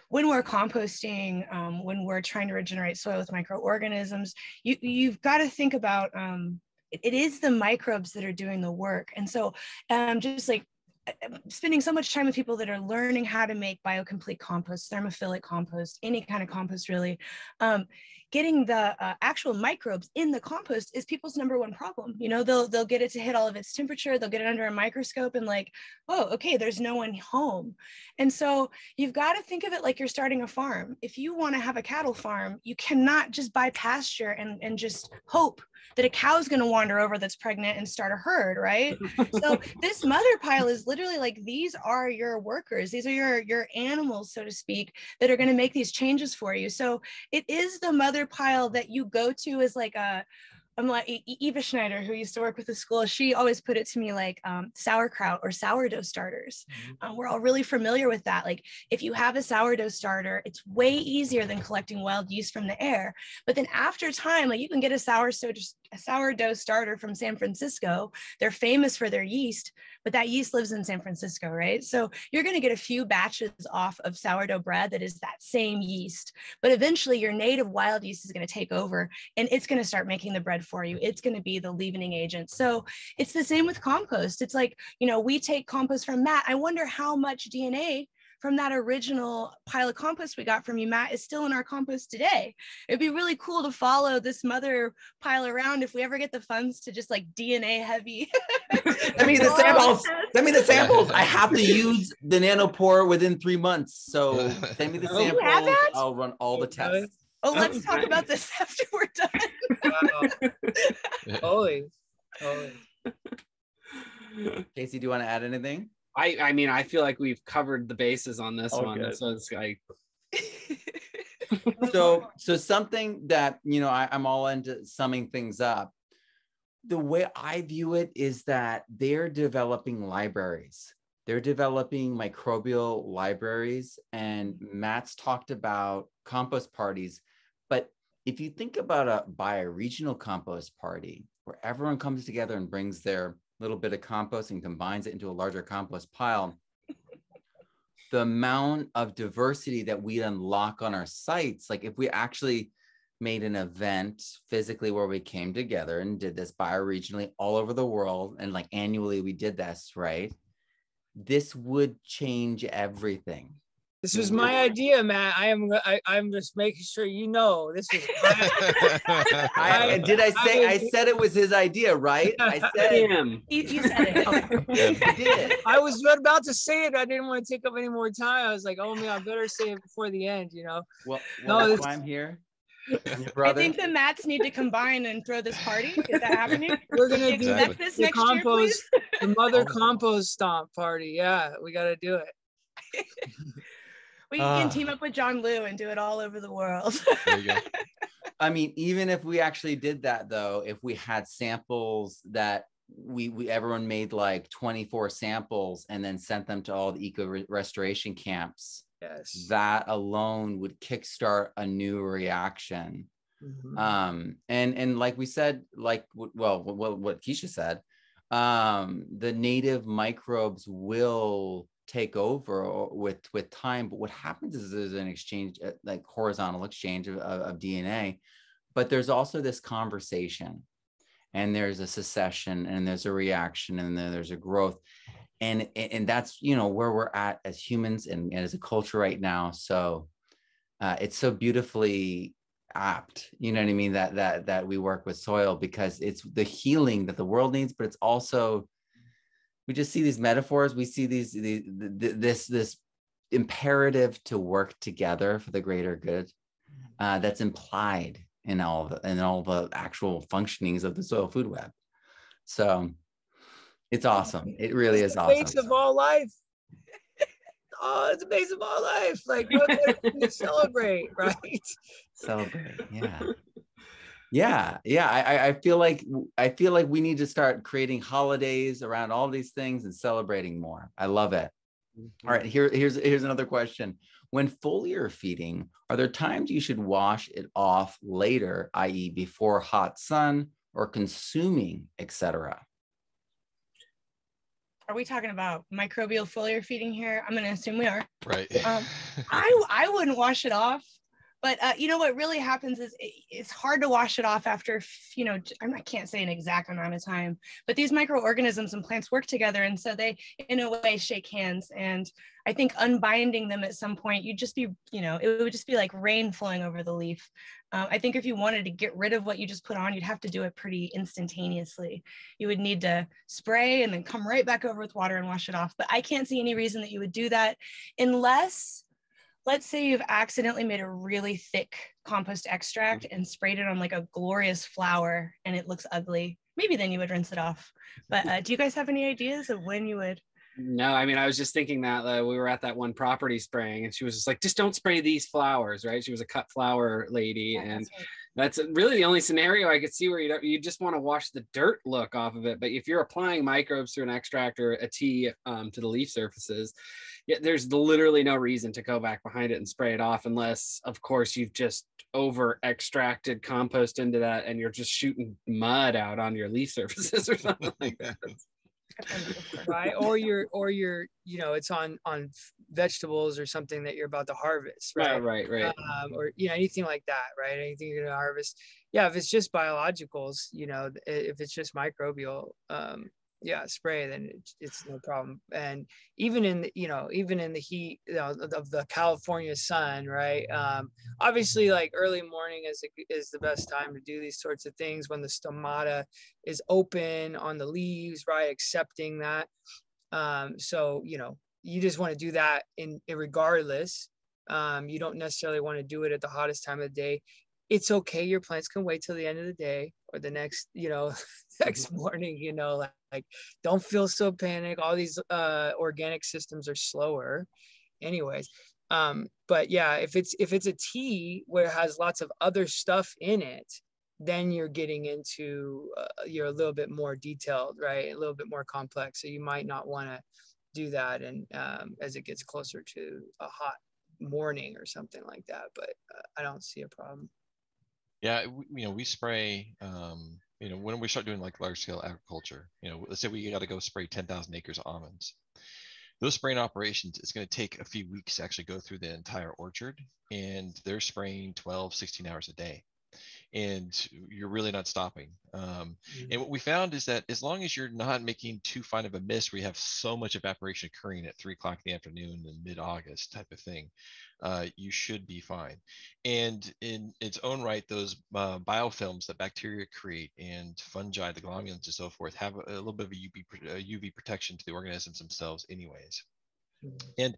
when we're composting, when we're trying to regenerate soil with microorganisms, you've got to think about it is the microbes that are doing the work. And so just like spending so much time with people that are learning how to make biocomplete compost, thermophilic compost, any kind of compost really, getting the actual microbes in the compost is people's #1 problem. You know, they'll get it to hit all of its temperature, they'll get it under a microscope and like, oh, okay, there's no one home. And so you've got to think of it like you're starting a farm. If you want to have a cattle farm, you cannot just buy pasture and just hope that a cow's going to wander over that's pregnant and start a herd, right? So this mother pile is literally like, these are your workers. These are your animals, so to speak, that are going to make these changes for you. So it is the mother pile that you go to as like I'm like Eva Schneider, who used to work with the school. She always put it to me like sauerkraut or sourdough starters. We're all really familiar with that. Like if you have a sourdough starter, it's way easier than collecting wild yeast from the air. But then after time, like you can get a sourdough starter from San Francisco. They're famous for their yeast, but that yeast lives in San Francisco, right? So you're going to get a few batches off of sourdough bread that is that same yeast. But eventually your native wild yeast is going to take over and it's going to start making the bread for you. It's going to be the leavening agent. So it's the same with compost. It's like, you know, we take compost from Matt. I wonder how much DNA from that original pile of compost we got from you, Matt, is still in our compost today. It'd be really cool to follow this mother pile around if we ever get the funds to just like DNA heavy. Send me the samples. Send me the samples. I have to use the nanopore within 3 months. So send me the samples. I'll run all the tests. Oh, let's talk about this after we're done. Wow. Always. Casey, do you want to add anything? I mean, I feel like we've covered the bases on this one. Good. So it's like. So something that, you know, I'm all into summing things up. The way I view it is that they're developing libraries. They're developing microbial libraries, and Matt's talked about compost parties. But if you think about a bioregional compost party where everyone comes together and brings their little bit of compost and combines it into a larger compost pile, the amount of diversity that we unlock on our sites, like if we actually made an event physically where we came together and did this bioregionally all over the world, and like annually we did this, right? This would change everything. This was my idea, Matt. I'm just making sure you know this is. I said it was his idea, right? I said him. You said it. I did. I was about to say it. I didn't want to take up any more time. I was like, oh man, I better say it before the end, you know. Well, that's why I'm here. I think the Matts need to combine and throw this party. Is that happening? We're gonna do this next year, please? The mother compost stomp party. Yeah, we got to do it. We can team up with John Liu and do it all over the world. There you go. I mean, even if we actually did that, though, if we had samples that we everyone made like 24 samples and then sent them to all the eco restoration camps, yes, that alone would kickstart a new reaction. Mm-hmm. And like we said, like what Keisha said, the native microbes will take over with time. But what happens is there's an exchange, like horizontal exchange of DNA, but there's also this conversation, and there's a secession, and there's a reaction, and then there's a growth, and that's, you know, where we're at as humans and as a culture right now. So it's so beautifully apt, you know what I mean, that we work with soil, because it's the healing that the world needs, but it's also we just see these metaphors. We see this imperative to work together for the greater good that's implied in all the actual functionings of the soil food web. So it's awesome. It really is awesome. Base of all life. Oh, it's the base of all life. Like, what can you celebrate, right? Celebrate, yeah. I feel like we need to start creating holidays around all these things and celebrating more. I love it. All right, here's another question. When foliar feeding, are there times you should wash it off later, i.e., before hot sun or consuming, etc.? Are we talking about microbial foliar feeding here? I'm going to assume we are. Right. I wouldn't wash it off, but you know what really happens is it's hard to wash it off after, you know, I can't say an exact amount of time, but these microorganisms and plants work together. And so they, in a way, shake hands. And I think unbinding them at some point, you'd just be, you know, it would just be like rain flowing over the leaf. I think if you wanted to get rid of what you just put on, you'd have to do it pretty instantaneously. You would need to spray and then come right back over with water and wash it off. But I can't see any reason that you would do that unless, let's say you've accidentally made a really thick compost extract and sprayed it on like a glorious flower and it looks ugly. Maybe then you would rinse it off. But do you guys have any ideas of when you would? No, I mean, I was just thinking that we were at that one property spraying and she was just like, just don't spray these flowers, right? She was a cut flower lady. Yeah, and that's really the only scenario I could see where you just want to wash the dirt look off of it. But if you're applying microbes through an extract or a tea to the leaf surfaces, yeah, there's literally no reason to go back behind it and spray it off unless, of course, you've just over extracted compost into that and you're just shooting mud out on your leaf surfaces or something like that. Right, or you're you know, it's on vegetables or something that you're about to harvest, right? Right. Or you know, anything like that, right? Anything you're gonna harvest. Yeah, if it's just biologicals, you know, if it's just microbial, yeah, spray, then it's no problem. And even in the, you know, even in the heat, you know, of the California sun, right? Obviously, like early morning is the best time to do these sorts of things when the stomata is open on the leaves, right? Accepting that. So you know, you just want to do that in regardless. You don't necessarily want to do it at the hottest time of the day. It's okay. Your plants can wait till the end of the day or the next, you know, next morning, you know, like don't feel so panic. All these organic systems are slower anyways. But yeah, if it's a tea where it has lots of other stuff in it, then you're getting into, you're a little bit more detailed, right? A little bit more complex. So you might not want to do that. And as it gets closer to a hot morning or something like that, but I don't see a problem. Yeah, we spray, you know, when we start doing like large scale agriculture, you know, let's say we got to go spray 10,000 acres of almonds. Those spraying operations, it's going to take a few weeks to actually go through the entire orchard, and they're spraying 12, 16 hours a day. And you're really not stopping. And what we found is that as long as you're not making too fine of a mist where you have so much evaporation occurring at 3 o'clock in the afternoon in mid-August type of thing, you should be fine. And in its own right, those biofilms that bacteria create and fungi, the glomulins and so forth, have a little bit of a UV protection to the organisms themselves anyways. And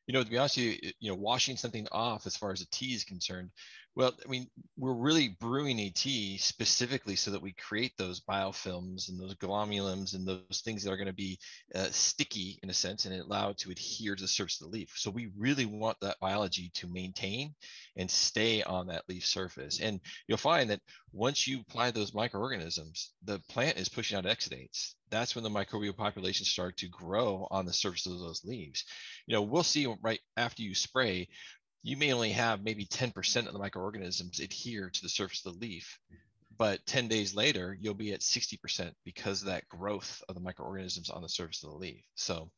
you know, to be honest with you, you know, washing something off as far as a tea is concerned, well, I mean, we're really brewing a tea specifically so that we create those biofilms and those glomulins and those things that are going to be sticky in a sense and allow it to adhere to the surface of the leaf. So we really want that biology to maintain and stay on that leaf surface. And you'll find that once you apply those microorganisms, the plant is pushing out exudates. That's when the microbial populations start to grow on the surface of those leaves. You know, we'll see right after you spray, you may only have maybe 10% of the microorganisms adhere to the surface of the leaf, but 10 days later, you'll be at 60% because of that growth of the microorganisms on the surface of the leaf. So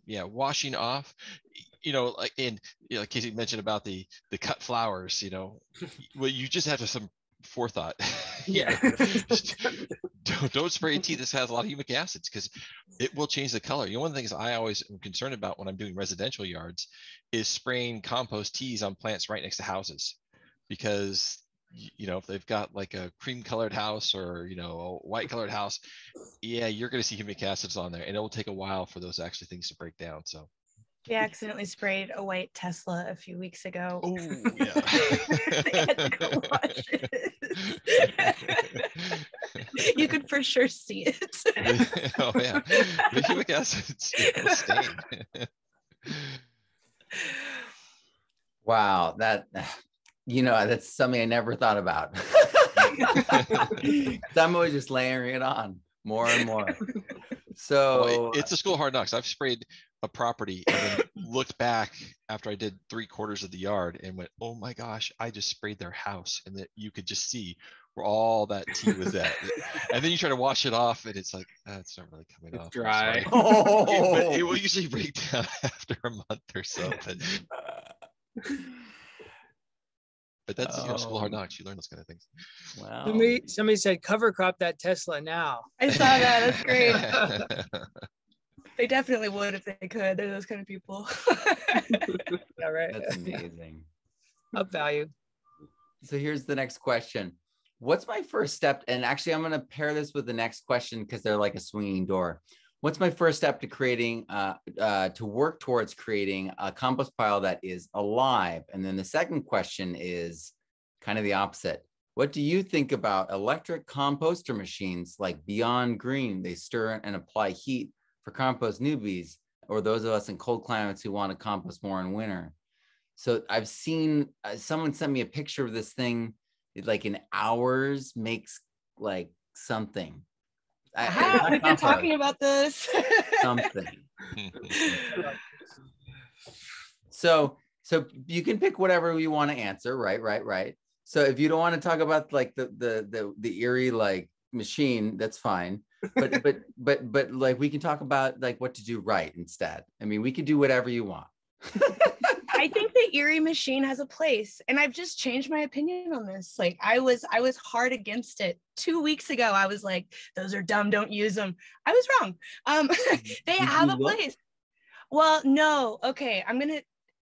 yeah, washing off, you know, like in, you know, like Casey mentioned about the cut flowers, you know, well, you just have to some forethought. Yeah. Don't spray a tea that has a lot of humic acids because it will change the color. You know, one of the things I always am concerned about when I'm doing residential yards is spraying compost teas on plants right next to houses, because you know, if they've got like a cream colored house or, you know, a white colored house, yeah, you're going to see humic acids on there, and it will take a while for those actually things to break down. So We accidentally sprayed a white Tesla a few weeks ago. oh yeah. They had to go wash it. You could for sure see it. Oh yeah, the humic acids will stain. Wow, that, you know, that's something I never thought about. I'm always just layering it on more and more. So Well, it's a school of hard knocks. I've sprayed a property and then looked back after I did 3/4 of the yard and went, oh my gosh, I just sprayed their house, and that you could just see where all that tea was at. And then you try to wash it off and it's like, it's not really coming off. Dry. But it will usually break down after a month or so. But that's, you know, school of hard knocks. You learn those kind of things. wow. Somebody said cover crop that Tesla now. I saw that. That's great. They definitely would if they could. They're those kind of people. Yeah, right. That's amazing. Up value. So here's the next question. What's my first step? And actually, I'm going to pair this with the next question because they're like a swinging door. What's my first step to creating, to work towards creating a compost pile that is alive? And then the second question is kind of the opposite. What do you think about electric composter machines like Beyond Green? They stir and apply heat for compost newbies, or those of us in cold climates who want to compost more in winter. So I've seen someone sent me a picture of this thing. It, like in hours, makes like something. We've been talking about this. Something. So you can pick whatever you want to answer, right. So if you don't want to talk about like the eerie like machine, that's fine. But like we can talk about like what to do right instead. I mean, we could do whatever you want. I think the Erie machine has a place, and I've just changed my opinion on this. Like I was hard against it 2 weeks ago. I was like, those are dumb, don't use them. I was wrong. They have a place. Well, no, okay,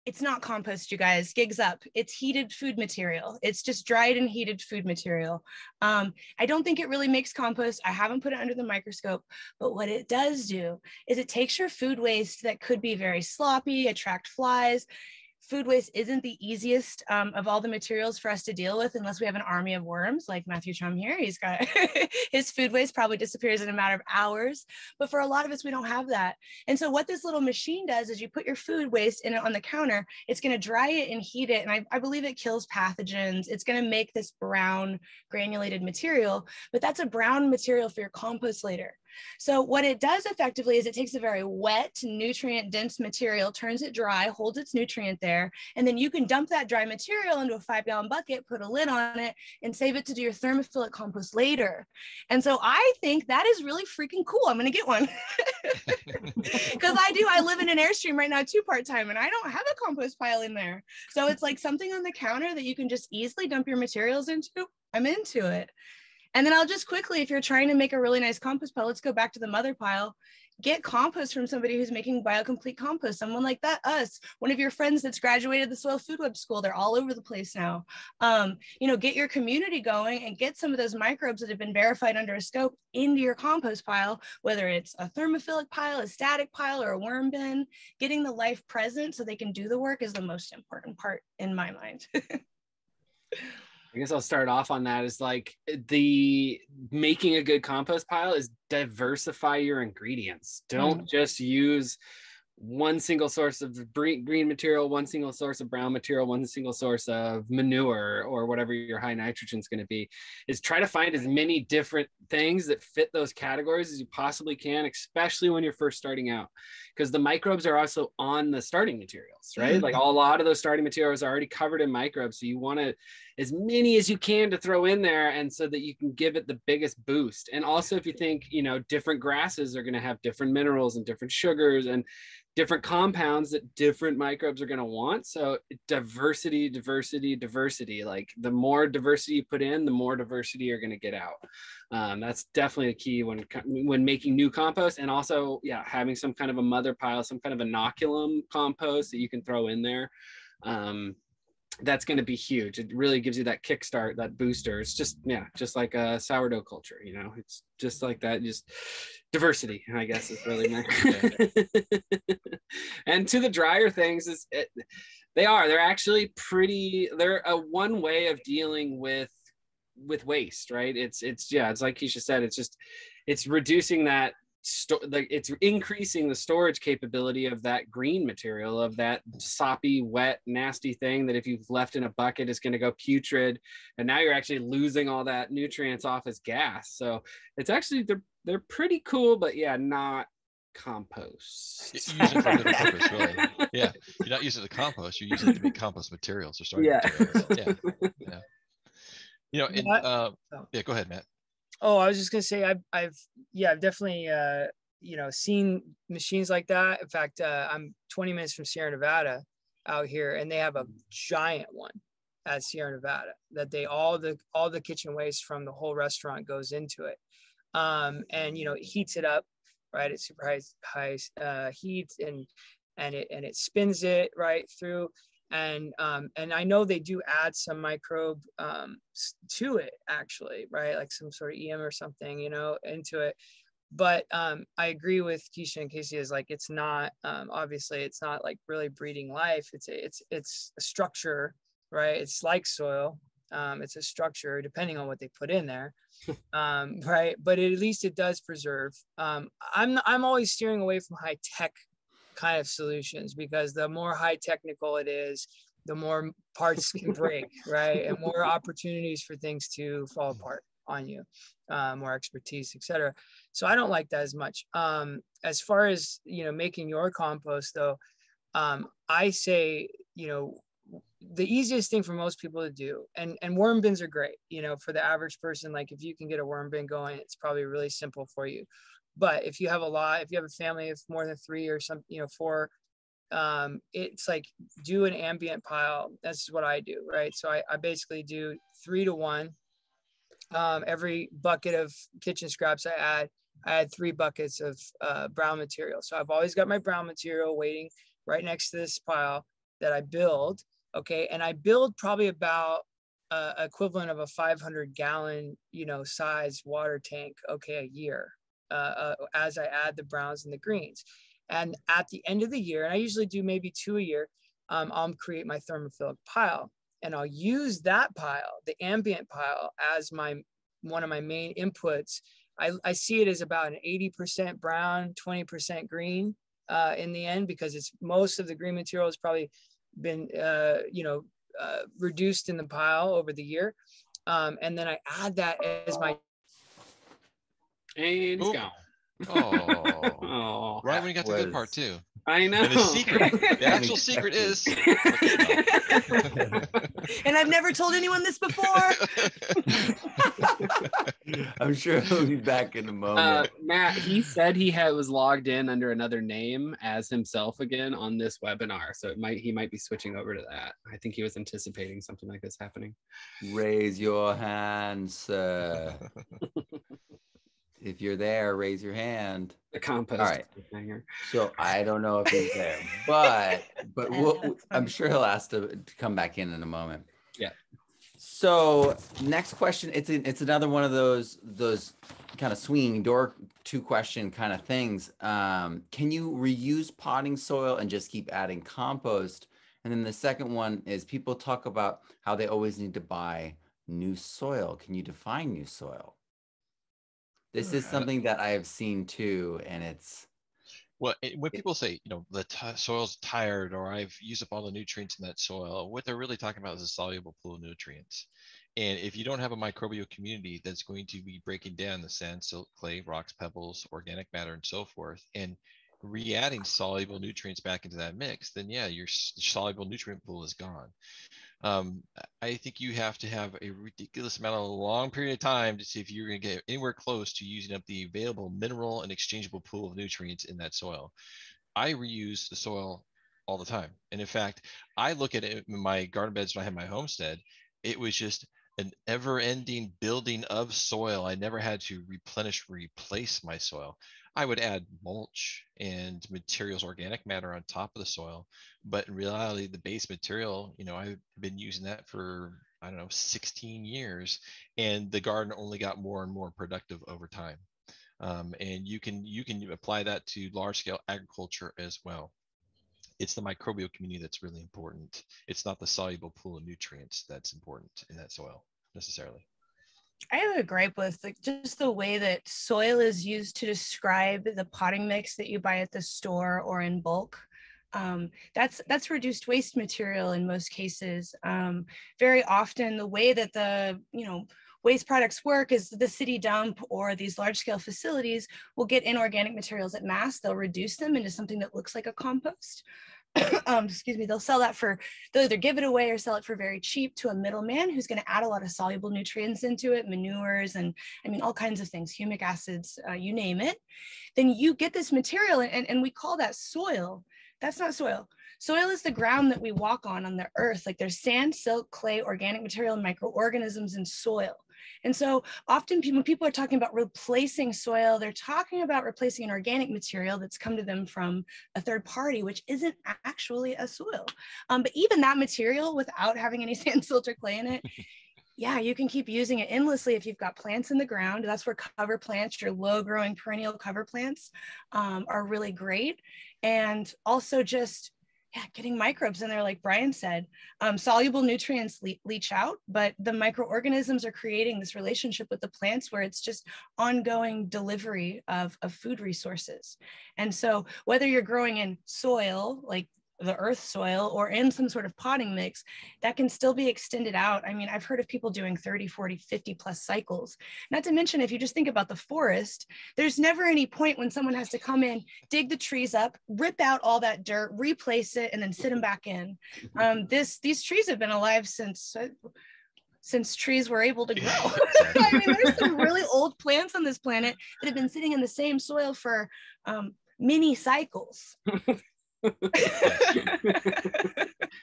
it's not compost, you guys. Gigs up. It's heated food material. It's just dried and heated food material. I don't think it really makes compost. I haven't put it under the microscope, but what it does do is it takes your food waste that could be very sloppy, attract flies. Food waste isn't the easiest of all the materials for us to deal with unless we have an army of worms like Matthew Trumm here. He's got his food waste probably disappears in a matter of hours, but for a lot of us, we don't have that. And so what this little machine does is you put your food waste in it on the counter, it's gonna dry it and heat it. And I believe it kills pathogens. It's gonna make this brown granulated material, but that's a brown material for your compost later. So what it does effectively is it takes a very wet, nutrient-dense material, turns it dry, holds its nutrient there, and then you can dump that dry material into a 5-gallon bucket, put a lid on it, and save it to do your thermophilic compost later. And so I think that is really freaking cool. I'm going to get one. Because I live in an Airstream right now too part-time, and I don't have a compost pile in there. So it's like something on the counter that you can just easily dump your materials into. I'm into it. And then I'll just quickly, if you're trying to make a really nice compost pile, let's go back to the mother pile. Get compost from somebody who's making biocomplete compost, someone like that, us, one of your friends that's graduated the Soil Food Web School. They're all over the place now. Get your community going and get some of those microbes that have been verified under a scope into your compost pile, whether it's a thermophilic pile, a static pile, or a worm bin. Getting the life present so they can do the work is the most important part in my mind. I guess I'll start off on that. Is like the making a good compost pile is diversify your ingredients. Don't just use one single source of green material, one single source of brown material, one single source of manure, or whatever your high nitrogen is going to be. Is try to find as many different things that fit those categories as you possibly can, especially when you're first starting out, because the microbes are also on the starting materials, right? Like a lot of those starting materials are already covered in microbes. So you want to, as many as you can to throw in there, and so that you can give it the biggest boost. And also if you think, different grasses are going to have different minerals and different sugars and different compounds that different microbes are going to want. So diversity, like the more diversity you put in, the more diversity you're going to get out. That's definitely a key when making new compost. And also, having some kind of a mother pile, some kind of inoculum compost that you can throw in there. that's going to be huge. It really gives you that kickstart, that booster. It's just, yeah, just like a sourdough culture, you know, it's just like that. Just diversity, I guess, is really my. And to the drier things, they're actually pretty, they're a one way of dealing with waste, right? It's like Keisha said, it's reducing that, it's increasing the storage capability of that green material, of that soppy, wet, nasty thing that if you've left in a bucket is going to go putrid, and now you're actually losing all that nutrients off as gas. So it's actually, they're pretty cool, but yeah, not compost. Use it for a good purpose, really. Yeah, you're not using it to compost, you're using it to make compost materials or starting materials. Yeah. You know, and yeah, go ahead, Matt. Oh, I was just gonna say I've definitely seen machines like that. In fact, I'm 20 minutes from Sierra Nevada out here, and they have a giant one at Sierra Nevada that all the kitchen waste from the whole restaurant goes into it, and it heats it up, right? It's super high heat, and it spins it right through. And I know they do add some microbe to it, actually, right? Like some sort of EM or something, into it. But I agree with Keisha and Casey, is like, it's not, obviously it's not like really breeding life. It's a structure, right? It's like soil. It's a structure depending on what they put in there, right? But at least it does preserve. I'm always steering away from high tech kind of solutions, because the more high technical it is, the more parts can break, right? And more opportunities for things to fall apart on you, more expertise, etc. So I don't like that as much. As far as making your compost, though, I say the easiest thing for most people to do, and worm bins are great, for the average person. Like, if you can get a worm bin going, it's probably really simple for you. But if you have a family of more than 3 or 4, it's like, do an ambient pile. That's what I do, right? So I basically do 3 to 1. Every bucket of kitchen scraps I add 3 buckets of brown material. So I've always got my brown material waiting right next to this pile that I build. Okay, and I build probably about equivalent of a 500-gallon size water tank, okay, a year. As I add the browns and the greens. And at the end of the year, and I usually do maybe 2 a year, I'll create my thermophilic pile, and I'll use that pile, the ambient pile, as one of my main inputs. I see it as about an 80% brown, 20% green in the end, because it's most of the green material has probably been reduced in the pile over the year. And then I add that as my. And it's gone. Oh, right when you got the good part too. I know. And the actual secret is. And I've never told anyone this before. I'm sure he'll be back in a moment. Matt, he said he was logged in under another name as himself again on this webinar, so he might be switching over to that. I think he was anticipating something like this happening. Raise your hand, sir. If you're there, raise your hand. The compost. All right. So I don't know if he's there, but I'm sure he'll ask to come back in a moment. Yeah. So next question, it's another one of those kind of swinging door 2 question kind of things. Can you reuse potting soil and just keep adding compost? And then the second one is, people talk about how they always need to buy new soil. Can you define new soil? This is something that I have seen too, and it's. Well, when people say, the soil's tired, or I've used up all the nutrients in that soil, what they're really talking about is a soluble pool of nutrients. And if you don't have a microbial community that's going to be breaking down the sand, silt, clay, rocks, pebbles, organic matter, and so forth, and re-adding soluble nutrients back into that mix, then yeah, your soluble nutrient pool is gone. I think you have to have a ridiculous amount of long period of time to see if you're going to get anywhere close to using up the available mineral and exchangeable pool of nutrients in that soil. I reuse the soil all the time. And in fact, I look at it in my garden beds when I had my homestead. It was just an ever-ending building of soil. I never had to replenish, replace my soil. I would add mulch and materials, organic matter on top of the soil. But in reality, the base material, I've been using that for, I don't know, 16 years, and the garden only got more and more productive over time. And you can apply that to large scale agriculture as well. It's the microbial community that's really important. It's not the soluble pool of nutrients that's important in that soil necessarily. I have a gripe with just the way that soil is used to describe the potting mix that you buy at the store or in bulk. That's reduced waste material in most cases. Very often, the way that the waste products work is the city dump or these large scale facilities will get inorganic materials at mass. They'll reduce them into something that looks like a compost. Excuse me, they'll either give it away or sell it for very cheap to a middleman who's going to add a lot of soluble nutrients into it, manures, and all kinds of things, humic acids, you name it. Then you get this material, and we call that soil. That's not soil. Soil is the ground that we walk on the earth. Like there's sand, silt, clay, organic material, and microorganisms in soil. And so often when people are talking about replacing soil, they're talking about replacing an organic material that's come to them from a third party, which isn't actually a soil. But even that material, without having any sand, silt, or clay in it, yeah, you can keep using it endlessly if you've got plants in the ground. That's where cover plants, your low growing perennial cover plants are really great. And also just getting microbes in there, like Brian said. Soluble nutrients leach out, but the microorganisms are creating this relationship with the plants where it's just ongoing delivery of food resources. And so whether you're growing in soil, like the earth soil, or in some sort of potting mix, that can still be extended out. I mean, I've heard of people doing 30, 40, 50 plus cycles. Not to mention, if you just think about the forest, there's never any point when someone has to come in, dig the trees up, rip out all that dirt, replace it, and then sit them back in. These trees have been alive since trees were able to grow. I mean, there's some really old plants on this planet that have been sitting in the same soil for many cycles.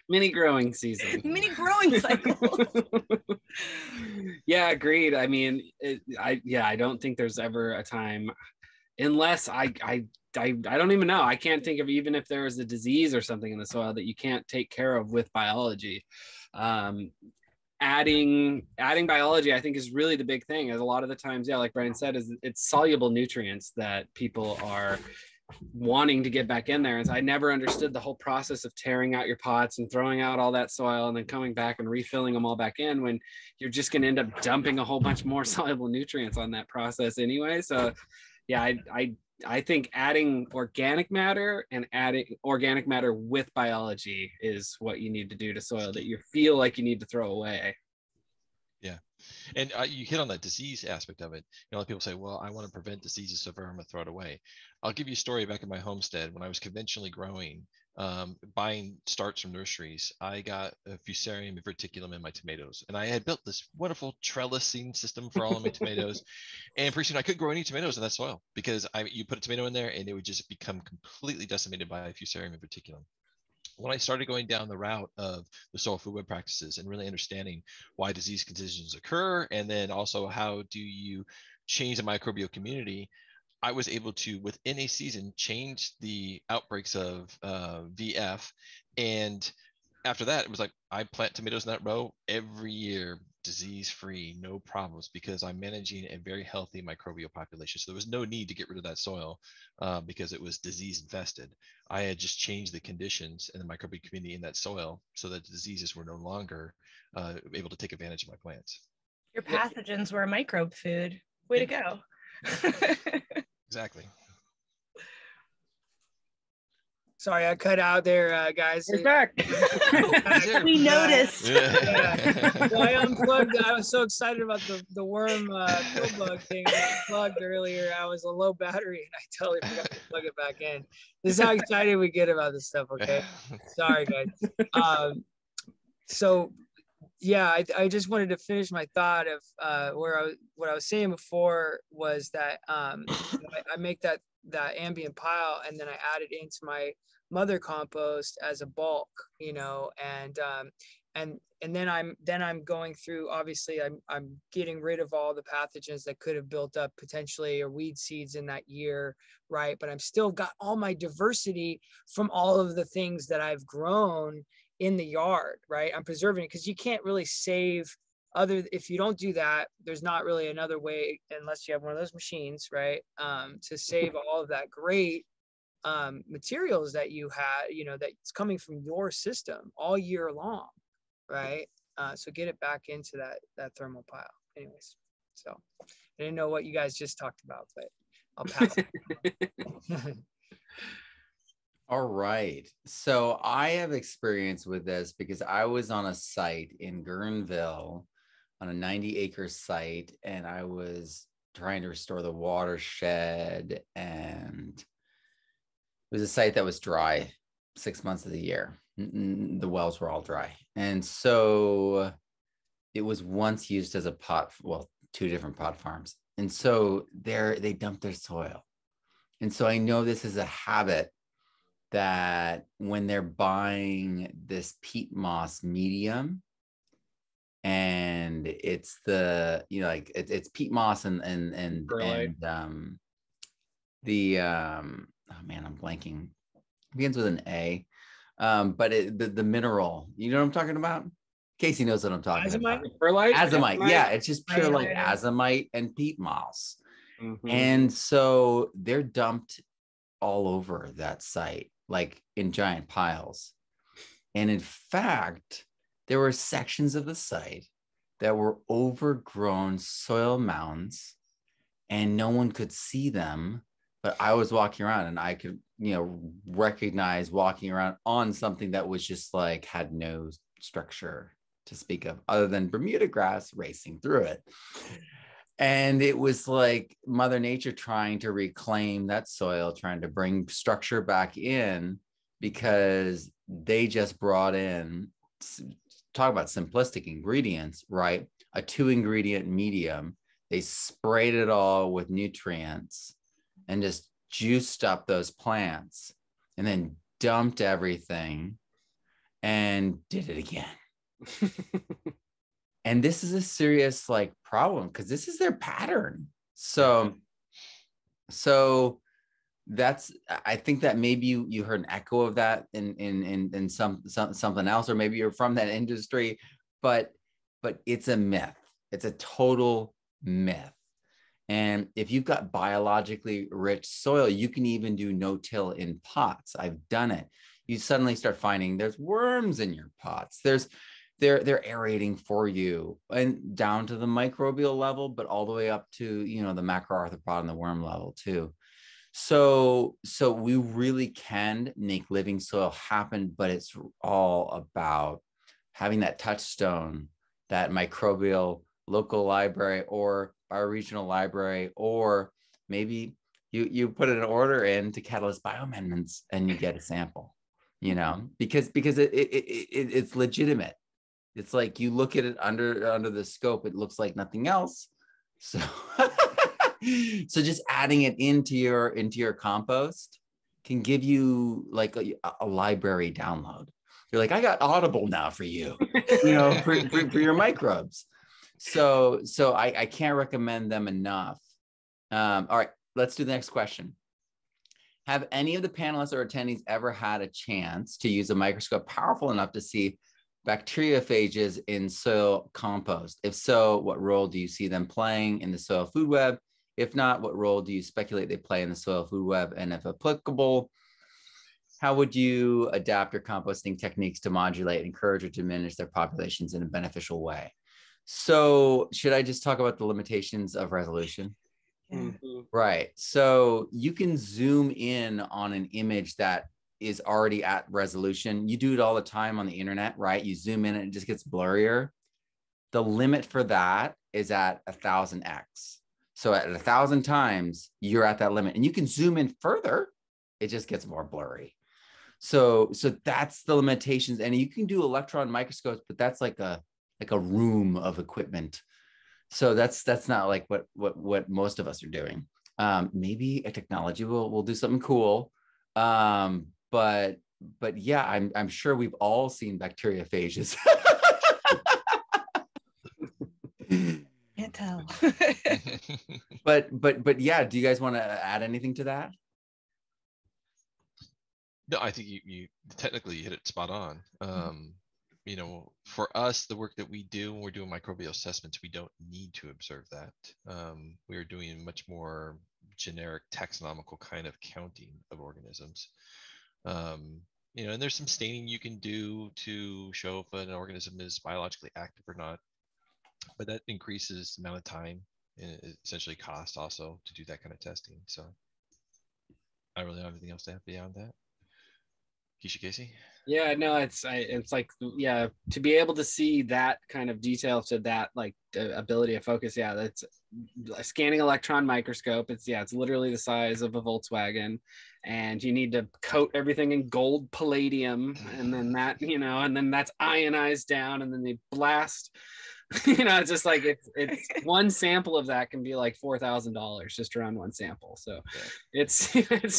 Mini growing season. Mini growing cycle. Yeah, agreed. I mean, I don't think there's ever a time, unless I don't even know. I can't think of, even if there was a disease or something in the soil that you can't take care of with biology. Adding biology, I think, is really the big thing. As a lot of the times, like Brian said, it's soluble nutrients that people are wanting to get back in there. And so I never understood the whole process of tearing out your pots and throwing out all that soil and then coming back and refilling them all back in, when you're just going to end up dumping a whole bunch more soluble nutrients on that process anyway. So yeah, I think adding organic matter and adding organic matter with biology is what you need to do to soil that you feel like you need to throw away. Yeah. And you hit on that disease aspect of it. A lot of people say, well, I want to prevent diseases, so I'm going to throw it away. I'll give you a story back in my homestead. When I was conventionally growing, buying starts from nurseries, I got a Fusarium and verticulum in my tomatoes. And I had built this wonderful trellising system for all of my tomatoes. And pretty soon I couldn't grow any tomatoes in that soil because you put a tomato in there and it would just become completely decimated by Fusarium and verticulum. When I started going down the route of the soil food web practices and really understanding why disease conditions occur, and then also how do you change the microbial community, I was able to, within a season, change the outbreaks of VF. And after that, it was like, I plant tomatoes in that row every year, disease-free, no problems, because I'm managing a very healthy microbial population. So there was no need to get rid of that soil because it was disease infested. I had just changed the conditions in the microbial community in that soil so that the diseases were no longer able to take advantage of my plants. Your pathogens were a microbe food. Way to go. Exactly. Sorry, I cut out there, guys. He's back. We noticed. Yeah. Well, I unplugged. I was so excited about the worm pill bug thing I unplugged earlier. I was a low battery and I totally forgot to plug it back in. This is how excited we get about this stuff, okay? Sorry, guys. So yeah, I just wanted to finish my thought of what I was saying before was that I make that ambient pile and then I add it into my mother compost as a bulk, and And then I'm going through, obviously I'm getting rid of all the pathogens that could have built up potentially, or weed seeds in that year, right? But I'm still got all my diversity from all of the things that I've grown in the yard, right? I'm preserving it, because you can't really save if you don't do that, there's not really another way, unless you have one of those machines, right? To save all of that great materials that you had, that's coming from your system all year long, right? So get it back into that thermal pile. Anyways, so I didn't know what you guys just talked about, but I'll pass. All right. So I have experience with this because I was on a site in Guerneville on a 90-acre site, and I was trying to restore the watershed, and it was a site that was dry 6 months of the year. The wells were all dry. And so it was once used as a pot, well, 2 different pot farms. And so they dumped their soil. And so I know this is a habit that when they're buying this peat moss medium, and it's the, it's peat moss and the oh man, I'm blanking. It begins with an A. But the mineral, you know what I'm talking about? Casey knows what I'm talking about. Azomite. Yeah, it's just pure like azomite and peat moss. Mm-hmm. And so they're dumped all over that site, like in giant piles. And in fact, there were sections of the site that were overgrown soil mounds, and no one could see them. But I was walking around, and I could, recognize walking around on something that was just like, had no structure to speak of other than Bermuda grass racing through it. And it was like Mother Nature trying to reclaim that soil, trying to bring structure back in, because they just brought in, talk about simplistic ingredients, right? A 2-ingredient medium. They sprayed it all with nutrients and just juiced up those plants, and then dumped everything and did it again. And this is a serious problem, because this is their pattern. So that's, I think that maybe you heard an echo of that in something else, or maybe you're from that industry, but it's a myth. It's a total myth. And if you've got biologically rich soil, you can even do no-till in pots. I've done it. You suddenly start finding there's worms in your pots. They're aerating for you, and down to the microbial level, but all the way up to, the macroarthropod and the worm level too. So we really can make living soil happen, but it's all about having that touchstone, that microbial local library or bioregional library, or maybe you put an order in to Catalyst Bioamendments and you get a sample, because it's legitimate. It's like you look at it under the scope, it looks like nothing else. So so just adding it into your compost can give you like a library download. You're like, I got Audible now for you, for your microbes. So I can't recommend them enough. All right, let's do the next question. Have any of the panelists or attendees ever had a chance to use a microscope powerful enough to see bacteriophages in soil compost? If so, what role do you see them playing in the soil food web? If not, what role do you speculate they play in the soil food web? And if applicable, how would you adapt your composting techniques to modulate, encourage, or diminish their populations in a beneficial way? So should I just talk about the limitations of resolution? Mm-hmm. Right. So you can zoom in on an image that is already at resolution. You do it all the time on the internet, right? You zoom in and it just gets blurrier. The limit for that is at 1000x. So at 1,000 times, you're at that limit, and you can zoom in further. It just gets more blurry. So that's the limitations. And you can do electron microscopes, but that's like a room of equipment. So that's not like what most of us are doing. Maybe a technology will do something cool. But yeah, I'm sure we've all seen bacteriophages But yeah, do you guys want to add anything to that? No, I think you technically hit it spot on. You know, for us, the work that we do when we're doing microbial assessments, we don't need to observe that. We are doing much more generic taxonomical kind of counting of organisms. You know, and there's some staining you can do to show if an organism is biologically active or not, but that increases the amount of time and essentially cost also to do that kind of testing. So I really don't have anything else to add beyond that. Keisha, Casey? Yeah, no, it's like, yeah, to be able to see that kind of detail to that, like ability of focus. Yeah, that's a scanning electron microscope. It's literally the size of a Volkswagen, and you need to coat everything in gold palladium, and then that, you know, and then that's ionized down, and then they blast. You know, it's just like it's one sample of that can be like $4,000 just around one sample. So it's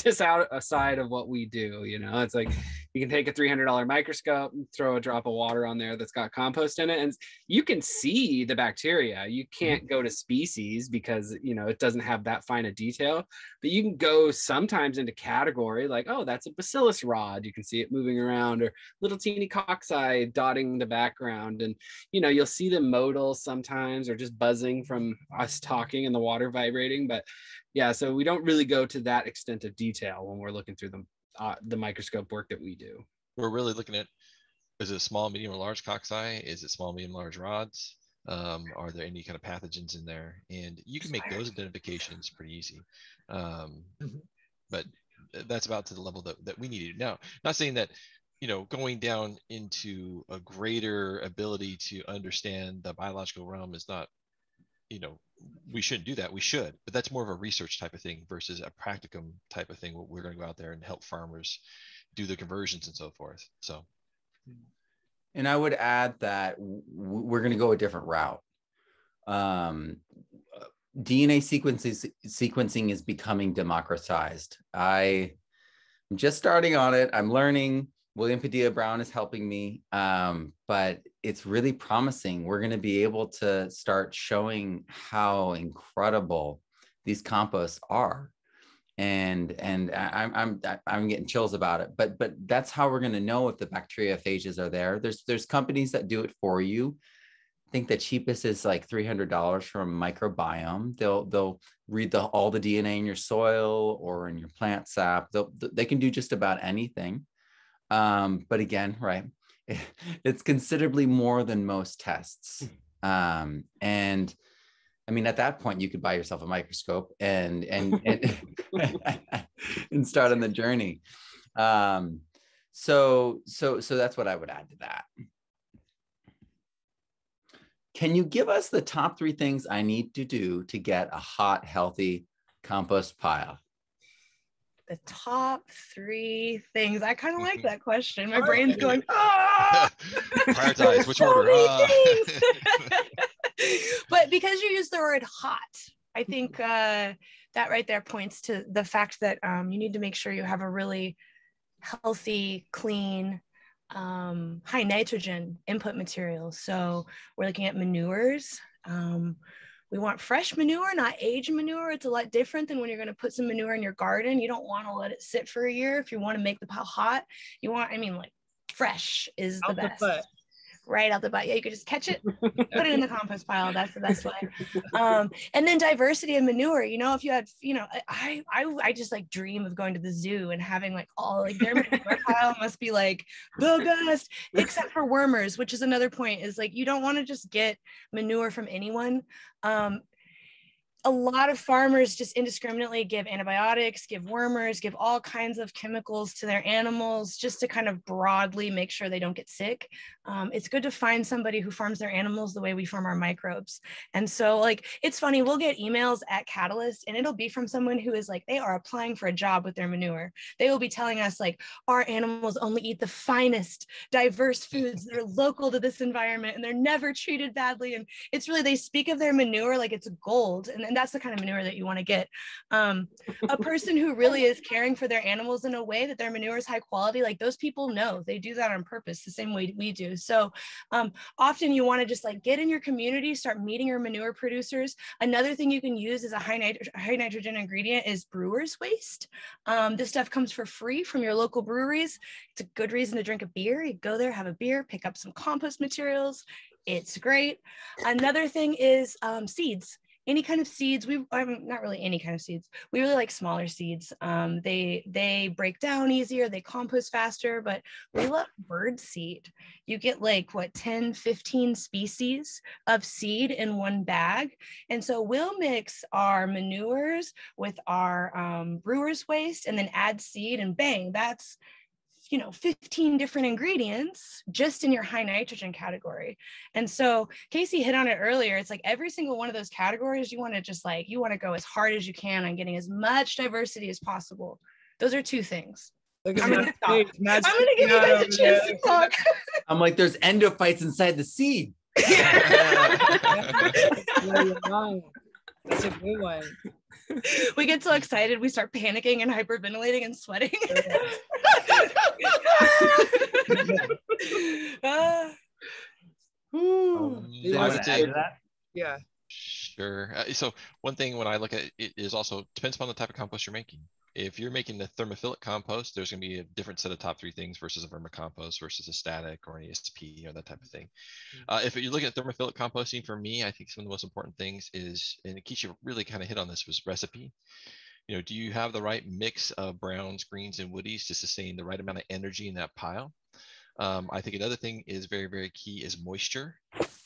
just outside of what we do. You know, it's like you can take a $300 microscope and throw a drop of water on there that's got compost in it, and you can see the bacteria. You can't go to species because, you know, it doesn't have that fine a detail, but you can go sometimes into category like, oh, that's a bacillus rod. You can see it moving around, or little teeny cocci dotting the background, and you know, you'll see them modal sometimes, or just buzzing from us talking and the water vibrating. But yeah, so we don't really go to that extent of detail when we're looking through the microscope work that we do. We're really looking at, is it small, medium, or large cocci? Is it small, medium, large rods? Are there any kind of pathogens in there? And you can make those identifications pretty easy. But that's about to the level that we need to now. Not saying that, you know, going down into a greater ability to understand the biological realm is not, you know, we shouldn't do that. We should, but that's more of a research type of thing versus a practicum type of thing where we're going to go out there and help farmers do the conversions and so forth. So, and I would add that we're going to go a different route. DNA sequencing is becoming democratized. I'm just starting on it. I'm learning. William Padilla Brown is helping me, but it's really promising. We're going to be able to start showing how incredible these composts are, and I'm getting chills about it. But that's how we're going to know if the bacteriophages are there. There's companies that do it for you. I think the cheapest is like $300 from Microbiome. They'll read all the DNA in your soil or in your plant sap. They can do just about anything. But again, right, it's considerably more than most tests. And I mean, at that point, you could buy yourself a microscope and and start on the journey. So that's what I would add to that. Can you give us the top 3 things I need to do to get a hot, healthy compost pile? The top 3 things. I kind of like that question. My brain's going, ah! Prioritize which so order. But because you use the word hot, I think that right there points to the fact that you need to make sure you have a really healthy, clean, high nitrogen input material. So we're looking at manures. We want fresh manure, not aged manure. It's a lot different than when you're going to put some manure in your garden. You don't want to let it sit for a year. If you want to make the pile hot, you want, I mean, like fresh is the best. Right out the butt. Yeah, you could just catch it, put it in the compost pile. That's the best way. And then diversity of manure. You know, if you had, you know, I just like dream of going to the zoo and having like all like their manure pile must be like the best, except for wormers, which is another point. Is like you don't want to just get manure from anyone. A lot of farmers just indiscriminately give antibiotics, give wormers, give all kinds of chemicals to their animals just to kind of broadly make sure they don't get sick. It's good to find somebody who farms their animals the way we farm our microbes. And so like, it's funny, we'll get emails at Catalyst and it'll be from someone who is like, they are applying for a job with their manure. They will be telling us like, our animals only eat the finest, diverse foods that are local to this environment and they're never treated badly. And it's really, they speak of their manure like it's gold. And and that's the kind of manure that you want to get. A person who really is caring for their animals in a way that their manure is high quality, like those people know they do that on purpose the same way we do. So often you want to just like get in your community, start meeting your manure producers. Another thing you can use as a high nitrogen ingredient is brewer's waste. This stuff comes for free from your local breweries. It's a good reason to drink a beer. You go there, have a beer, pick up some compost materials. It's great. Another thing is seeds. Any kind of seeds. Not really any kind of seeds. We really like smaller seeds. They break down easier, they compost faster, but we love bird seed. You get like 10, 15 species of seed in one bag. And so we'll mix our manures with our brewer's waste and then add seed, and bang, that's 15 different ingredients just in your high nitrogen category. And so Casey hit on it earlier. It's like every single one of those categories, you want to go as hard as you can on getting as much diversity as possible. Those are two things. I'm going to stop. I'm going to give you guys a chance to talk. I'm like, there's endophytes inside the seed. That's a good one. We get so excited, we start panicking and hyperventilating and sweating. I would say that. Yeah. Sure. So one thing when I look at it is also depends upon the type of compost you're making. If you're making the thermophilic compost, there's going to be a different set of top 3 things versus a vermicompost versus a static or an ESP or that type of thing. If you're looking at thermophilic composting, for me, I think some of the most important things is, and Keisha really kind of hit on this, was recipe. Do you have the right mix of browns, greens, and woodies to sustain the right amount of energy in that pile? I think another thing is very, very key is moisture.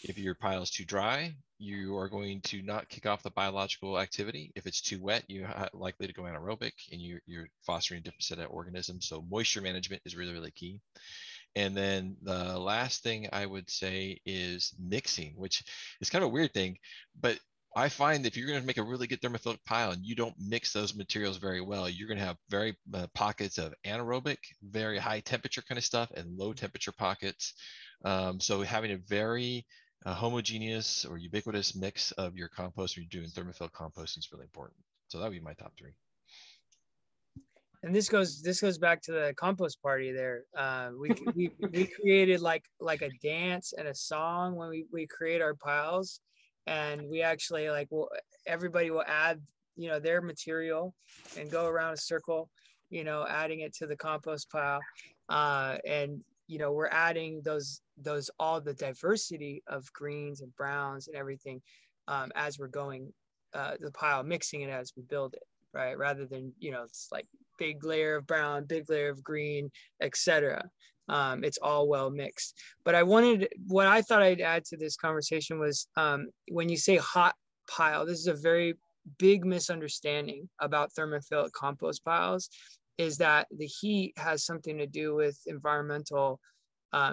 If your pile is too dry, you are going to not kick off the biological activity. If it's too wet, you're likely to go anaerobic and you're fostering a different set of organisms. So moisture management is really, really key. And then the last thing I would say is mixing, which is kind of a weird thing, but I find that if you're going to make a really good thermophilic pile and you don't mix those materials very well, you're going to have very pockets of anaerobic, very high temperature kind of stuff, and low temperature pockets. So having a very homogeneous or ubiquitous mix of your compost when you're doing thermophilic composting is really important. So that would be my top 3. And this goes back to the compost party there. We created like a dance and a song when we create our piles. And we actually everybody will add, their material and go around a circle, adding it to the compost pile. And, we're adding all the diversity of greens and browns and everything as we're going the pile, mixing it as we build it, right? Rather than, it's like big layer of brown, big layer of green, etc. It's all well mixed. But what I thought I'd add to this conversation was when you say hot pile, this is a very big misunderstanding about thermophilic compost piles, is that the heat has something to do with environmental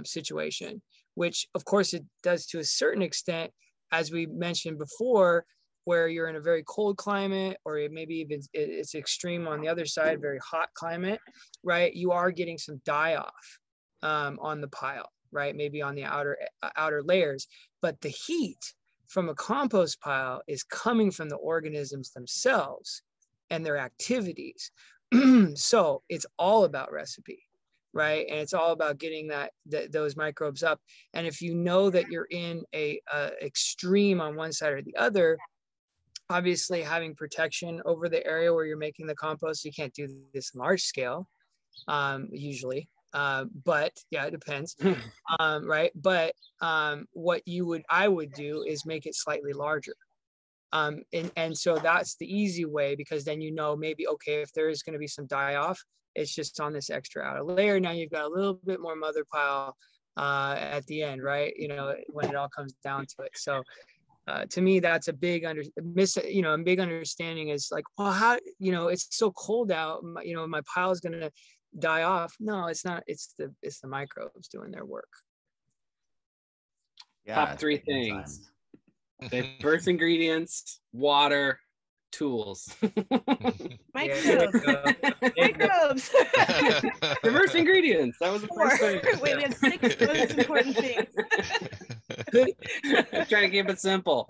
situation, which of course it does to a certain extent, as we mentioned before, where you're in a very cold climate, or maybe even it's extreme on the other side, very hot climate, right? You are getting some die off on the pile, right? Maybe on the outer layers, but the heat from a compost pile is coming from the organisms themselves and their activities. So it's all about recipe, right? And it's all about getting those microbes up. And if you know that you're in a extreme on one side or the other, obviously having protection over the area where you're making the compost. You can't do this large scale usually. But yeah, it depends. Right. But what I would do is make it slightly larger. And so that's the easy way, because then maybe, okay, if there is going to be some die off, it's just on this extra outer layer. Now you've got a little bit more mother pile at the end, right? When it all comes down to it. So to me, that's a big understanding is like, well, how, it's so cold out, my pile is going to die off. No, it's not. It's the microbes doing their work. Yeah, top 3 things: diverse ingredients, water, tools. Microbes. Diverse ingredients. That was the first thing. Wait, we have 6 most important things. I'm trying to keep it simple.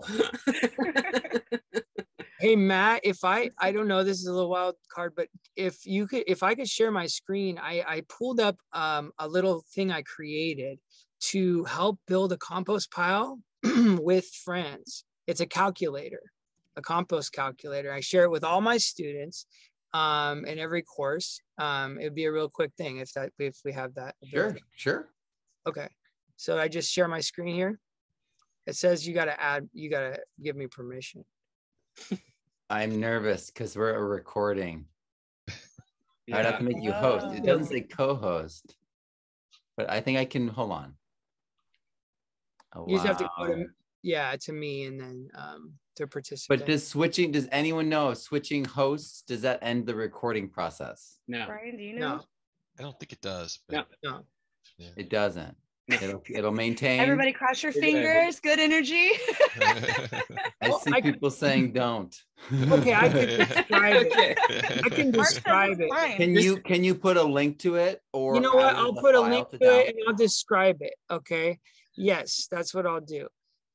Hey, Matt, if I don't know, this is a little wild card, but if I could share my screen, I pulled up a little thing I created to help build a compost pile with friends. It's a calculator, a compost calculator. I share it with all my students in every course. It'd be a real quick thing if we have that ability. Sure. Okay. So I just share my screen here. It says you gotta give me permission. I'm nervous because we're recording. Yeah. I'd have to make you host. It doesn't say co-host, but I think I can. Hold on. Oh, You just have to go to me and then to participate. But does anyone know if switching hosts, does that end the recording process? No. Brian, do you know? No. I don't think it does. But No. yeah. It doesn't. It'll maintain. Everybody cross your fingers. Good energy. I see people saying don't. Okay, I can describe it. I can Mark says describe it's it. fine. Can you put a link to it, or You know what? add I'll the put a file link to down- it and I'll describe it. Okay. Yes, that's what I'll do. You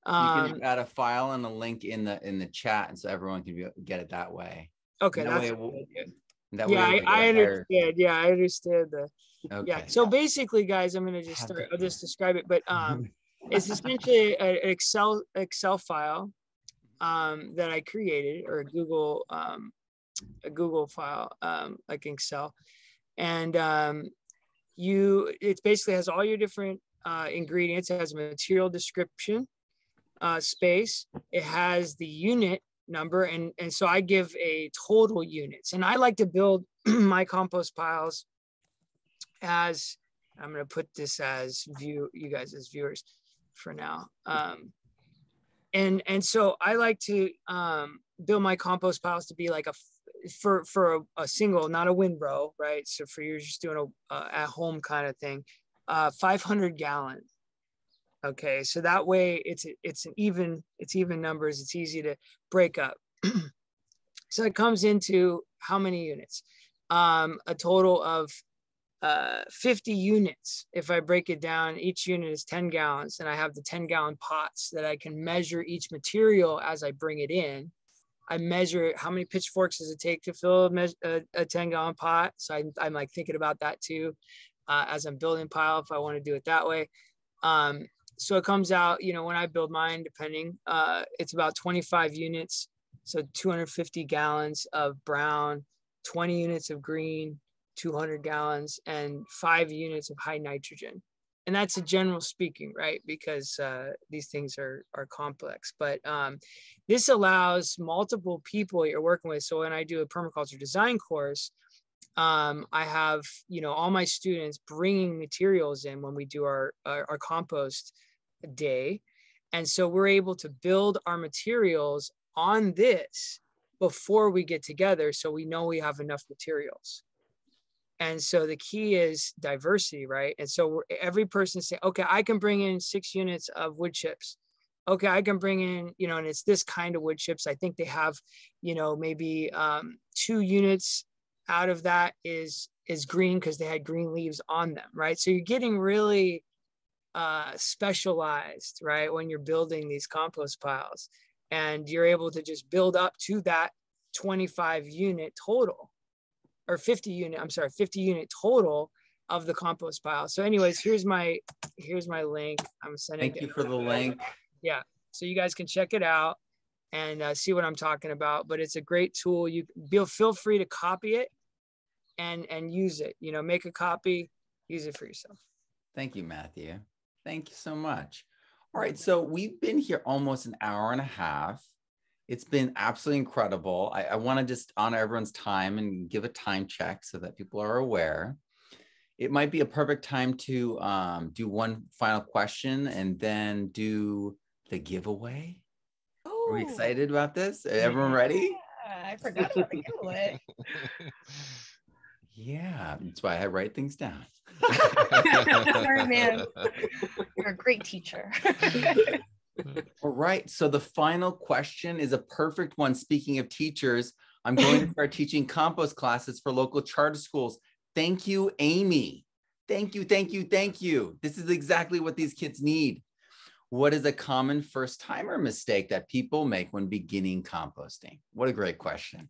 can add a file and a link in the chat, and so everyone can get it that way. Okay, That that's way really good. That Yeah, way I understood. Yeah, I understood the. Okay. Yeah. So basically, guys, I'm gonna just start. I'll just describe it, but it's essentially an Excel file that I created, or a Google file like Excel, and it basically has all your different ingredients. It has a material description space. It has the unit number, and so I give a total units, and I like to build my compost piles as, I'm going to put this as you guys as viewers for now. And so I like to build my compost piles to be like for a single, not a windrow, right? So for you just doing a at home kind of thing, 500 gallon. Okay, so that way it's even numbers. It's easy to break up. So it comes into how many units? A total of 50 units. If I break it down, each unit is 10 gallons, and I have the 10-gallon pots that I can measure each material as I bring it in. I measure how many pitchforks does it take to fill a 10-gallon pot. So I'm like thinking about that too, as I'm building pile, if I want to do it that way. So it comes out, when I build mine, depending, it's about 25 units. So 250 gallons of brown, 20 units of green, 200 gallons, and 5 units of high nitrogen. And that's a general speaking, right? Because these things are complex. But this allows multiple people you're working with. So when I do a permaculture design course, I have, all my students bringing materials in when we do our compost day. And so we're able to build our materials on this before we get together, so we know we have enough materials. And so the key is diversity, right? And so every person say, okay, I can bring in 6 units of wood chips. Okay, I can bring in, and it's this kind of wood chips. I think they have, maybe 2 units out of that is green because they had green leaves on them, right? So you're getting really specialized, right, when you're building these compost piles, and you're able to just build up to that 25 unit total, or 50 unit total of the compost pile. So anyways, here's my link. I'm sending. Thank you for the link. Yeah, so you guys can check it out and see what I'm talking about. But it's a great tool. You feel free to copy it and use it. Make a copy, use it for yourself. Thank you, Matthew. Thank you so much. All right, so we've been here almost an hour and a half. It's been absolutely incredible. I want to just honor everyone's time and give a time check so that people are aware. It might be a perfect time to do one final question and then do the giveaway. Are we excited about this? Everyone ready? I forgot about the giveaway. Yeah, that's why I write things down. Sorry, man. You're a great teacher. All right, so the final question is a perfect one. Speaking of teachers, I'm going to start teaching compost classes for local charter schools. Thank you, Amy. Thank you. This is exactly what these kids need. what is a common first timer mistake that people make when beginning composting? What a great question.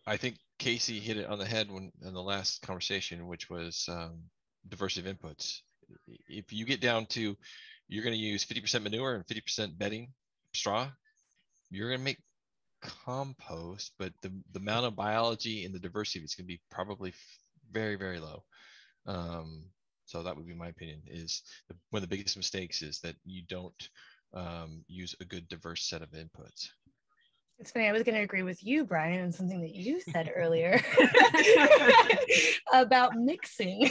I think Casey hit it on the head in the last conversation, which was diversity of inputs. If you get down to, you're going to use 50% manure and 50% bedding, straw, you're going to make compost, but the amount of biology and the diversity is going to be probably very, very low. So that would be my opinion, is one of the biggest mistakes is that you don't use a good diverse set of inputs. It's funny, I was going to agree with you, Brian, on something that you said earlier about mixing.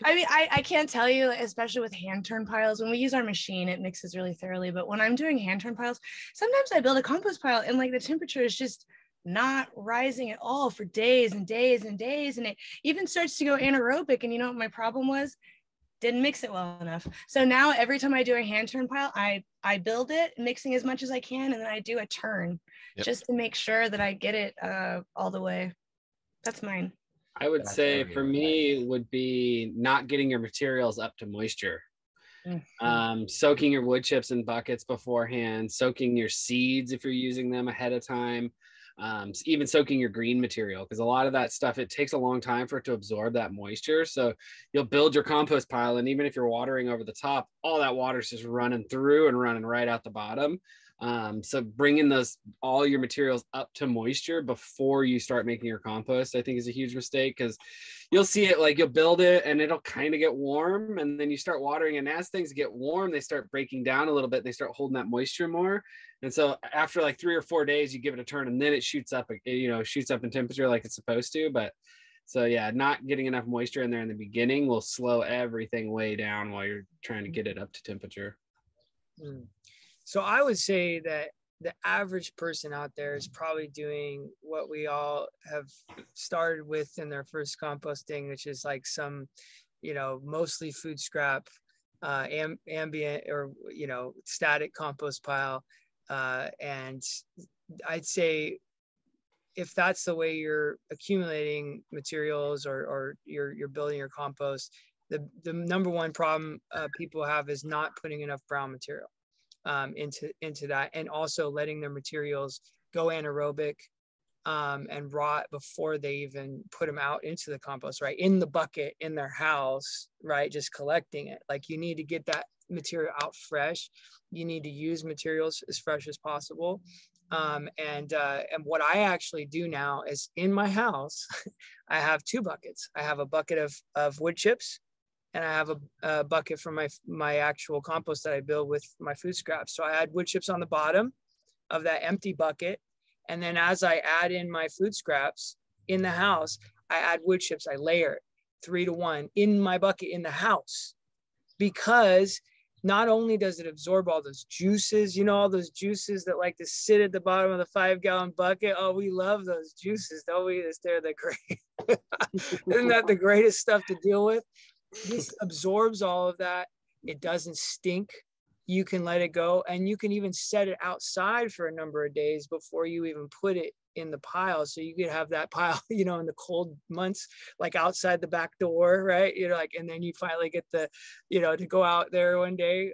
I mean, I can't tell you, especially with hand turn piles, when we use our machine, it mixes really thoroughly. But when I'm doing hand turn piles, sometimes I build a compost pile and like the temperature is just not rising at all for days and days and days. And it even starts to go anaerobic. And you know what my problem was? Didn't mix it well enough. So now every time I do a hand turn pile, I build it, mixing as much as I can, and then I do a turn just to make sure that I get it all the way. That's mine. I would say for me would be not getting your materials up to moisture. Soaking your wood chips in buckets beforehand, soaking your seeds if you're using them ahead of time. Even soaking your green material, because a lot of that stuff, it takes a long time for it to absorb that moisture. So you'll build your compost pile, and even if you're watering over the top, all that water is just running through and running right out the bottom. So bringing all your materials up to moisture before you start making your compost, I think is a huge mistake, because you'll see it, like you'll build it and it'll kind of get warm, and then you start watering, and as things get warm, they start breaking down a little bit. They start holding that moisture more. And so after like 3 or 4 days, you give it a turn, and then it shoots up, shoots up in temperature like it's supposed to. But so yeah, not getting enough moisture in there in the beginning will slow everything way down while you're trying to get it up to temperature. So I would say that the average person out there is probably doing what we all have started with in their first composting, which is like some, mostly food scrap, ambient or, static compost pile. And I'd say if that's the way you're accumulating materials or you're building your compost, the number one problem people have is not putting enough brown material into that, and also letting their materials go anaerobic and rot before they even put them out into the compost, right? In the bucket in their house, right? Just collecting it. Like, you need to get that material out fresh. You need to use materials as fresh as possible. And what I actually do now is, in my house, I have 2 buckets. I have a bucket of wood chips, and I have a bucket for my actual compost that I build with my food scraps. So I add wood chips on the bottom of that empty bucket. And then as I add in my food scraps in the house, I add wood chips. I layer it 3 to 1 in my bucket in the house, because not only does it absorb all those juices, all those juices that like to sit at the bottom of the 5-gallon bucket. Oh, we love those juices, don't we? They're the great. Isn't that the greatest stuff to deal with? This absorbs all of that. It doesn't stink. You can let it go, and you can even set it outside for a number of days before you even put it in the pile. So you could have that pile, in the cold months, like outside the back door, right? And then you finally get to go out there one day.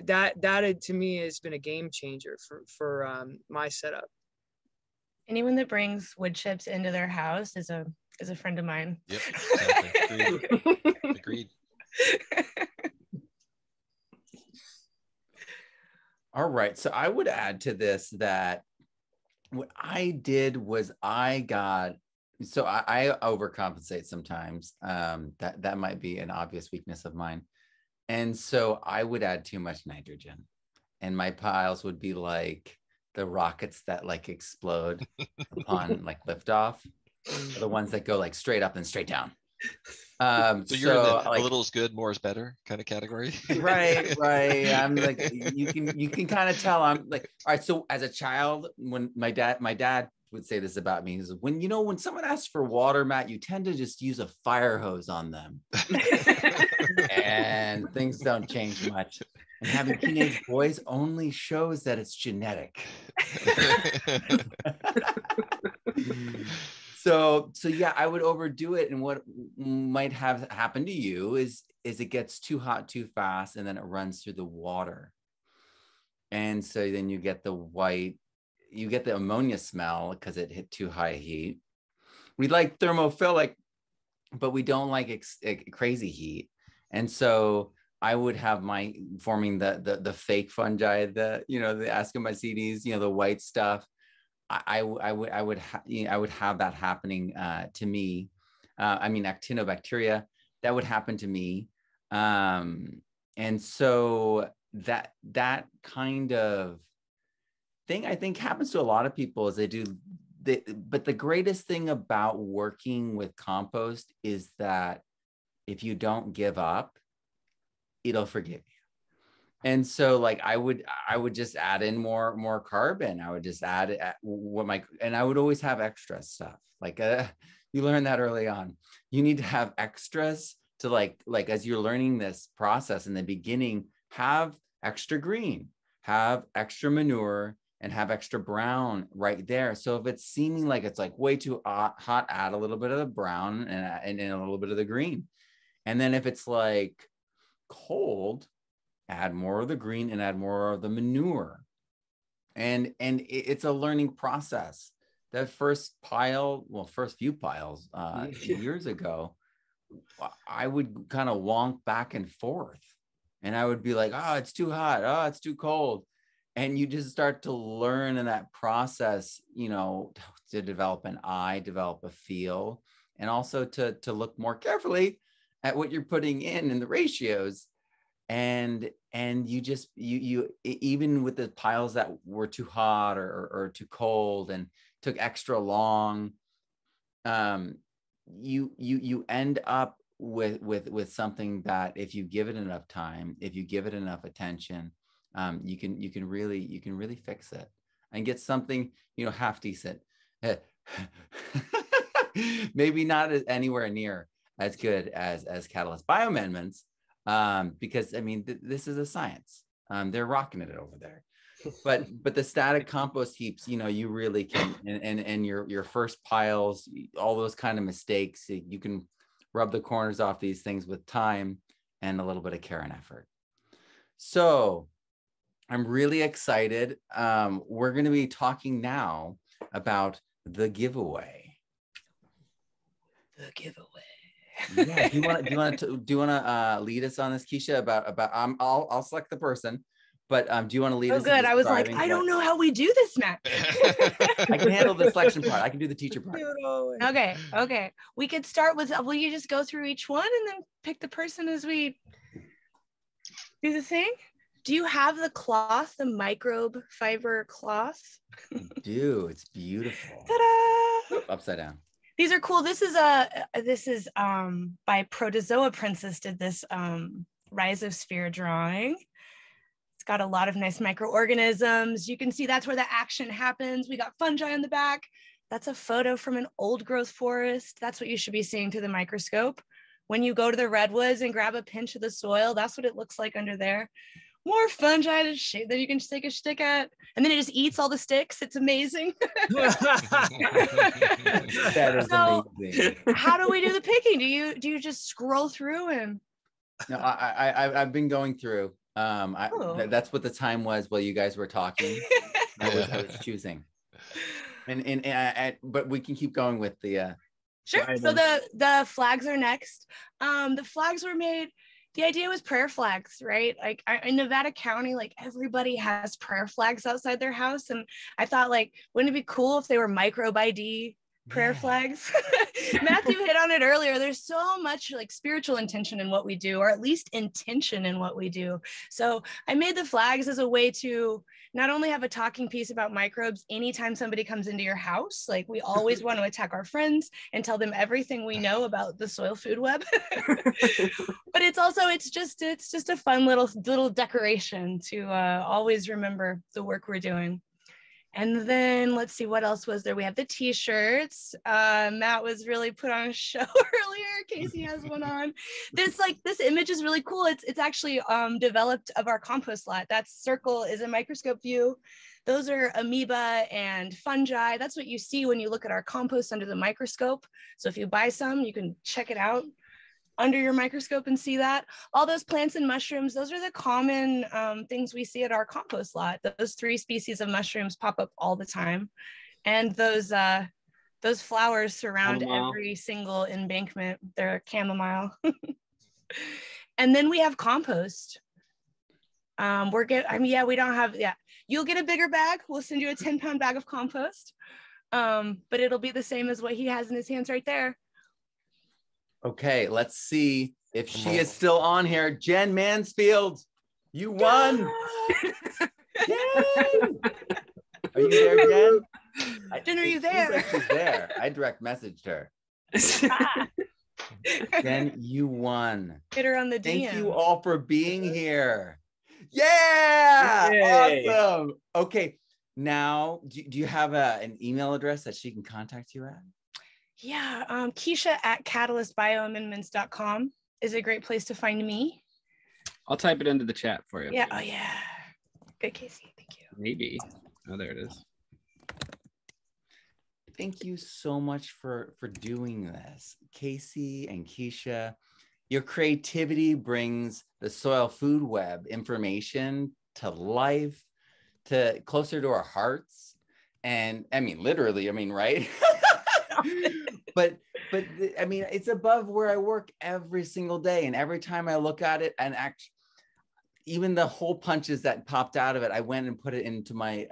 That to me has been a game changer for my setup. Anyone that brings wood chips into their house is a friend of mine. Yep, exactly. Agreed. All right. So I would add to this that what I did was I overcompensate sometimes. That might be an obvious weakness of mine. And so I would add too much nitrogen, and my piles would be like the rockets that like explode upon like liftoff, the ones that go like straight up and straight down. So you're in the a little is good, more is better kind of category. Right. I'm like, you can kind of tell I'm like, all right. So as a child, when my dad would say this about me, is when someone asks for water, Matt, you tend to just use a fire hose on them. And things don't change much. And having teenage boys only shows that it's genetic. So yeah, I would overdo it. And what might have happened to you is it gets too hot too fast, and then it runs through the water. And so then you get the ammonia smell because it hit too high heat. We like thermophilic, but we don't like crazy heat. And so I would have my forming the fake fungi, the Ascomycetes, the white stuff. I would have that happening to me. Actinobacteria, that would happen to me. And so that kind of thing, I think, happens to a lot of people. Is but the greatest thing about working with compost is that if you don't give up, it'll forgive you. And so like I would just add in more carbon. I would just add and I would always have extra stuff. Like you learn that early on. You need to have extras to like as you're learning this process in the beginning, have extra green, have extra manure, and have extra brown right there. So if it's seeming like it's like way too hot, add a little bit of the brown and a little bit of the green. And then if it's like cold, add more of the green and add more of the manure. And it's a learning process. That first few piles years ago, I would kind of wonk back and forth. And I would be like, oh, it's too hot. Oh, it's too cold. And you just start to learn in that process, to develop an eye, develop a feel, and also to look more carefully at what you're putting in the ratios. And you even with the piles that were too hot or too cold and took extra long, you end up with something that if you give it enough time, if you give it enough attention, you can really fix it and get something half decent. Maybe not anywhere near as good as Catalyst Bioamendments, because this is a science. They're rocking it over there. But the static compost heaps, you really can, and your first piles, all those kind of mistakes, you can rub the corners off these things with time and a little bit of care and effort. So I'm really excited. We're going to be talking now about the giveaway. The giveaway. Yeah. Do you want to lead us on this, Keisha? About I'll select the person, but do you want to lead us? Oh, good. I was like, I don't know how we do this, Matt. I can handle the selection part. I can do the teacher part. Okay. We could start with. Will you just go through each one and then pick the person as we do the thing? Do you have the cloth, the microbe fiber cloth? I do. It's beautiful. Ta-da! Upside down. These are cool. This is by Protozoa Princess did this rhizosphere drawing. It's got a lot of nice microorganisms. You can see that's where the action happens. We got fungi on the back. That's a photo from an old growth forest. That's what you should be seeing through the microscope. When you go to the redwoods and grab a pinch of the soil, that's what it looks like under there. More fungi that you can take a stick at, and then it just eats all the sticks. It's amazing. That is amazing. How do we do the picking? Do you just scroll through and? No, I've been going through. That's what the time was while you guys were talking. I was choosing, but we can keep going with the. Sure. So the flags are next. The flags were made. The idea was prayer flags, right? Like in Nevada County, like everybody has prayer flags outside their house. And I thought, like, wouldn't it be cool if they were microbe ID prayer flags? Matthew hit on it earlier. There's so much like spiritual intention in what we do, or at least intention in what we do. So I made the flags as a way to not only have a talking piece about microbes anytime somebody comes into your house. Like we always want to attack our friends and tell them everything we know about the soil food web. But it's just a fun little decoration to always remember the work we're doing. And then let's see, what else was there? We have the t-shirts. Matt was really put on a show earlier. Casey has one on. This image is really cool. It's actually developed of our compost lot. That circle is a microscope view. Those are amoeba and fungi. That's what you see when you look at our compost under the microscope. So if you buy some, you can check it out under your microscope and see that. All those plants and mushrooms, those are the common things we see at our compost lot. Those 3 species of mushrooms pop up all the time. And those flowers surround every single embankment. They're chamomile. And then we have compost. We don't have, you'll get a bigger bag. We'll send you a 10-pound bag of compost. But it'll be the same as what he has in his hands right there. Okay, let's see if she is still on here. Jen Mansfield, you won. Jen! Are you there, Jen? Jen, are you there? Like she's there. I direct messaged her. Jen, you won. Hit her on the DM. Thank you all for being here. Yeah! Yay. Awesome. Okay, now, do you have an email address that she can contact you at? Yeah, Keisha at catalystbioamendments.com is a great place to find me. I'll type it into the chat for you. Yeah, oh yeah. Good, Casey, thank you. Maybe. Oh, there it is. Thank you so much for doing this. Casey and Keisha, your creativity brings the soil food web information to life, to closer to our hearts. And I mean, literally, right? but I mean, it's above where I work every single day. And every time I look at it, and actually, even the hole punches that popped out of it, I went and put it into my,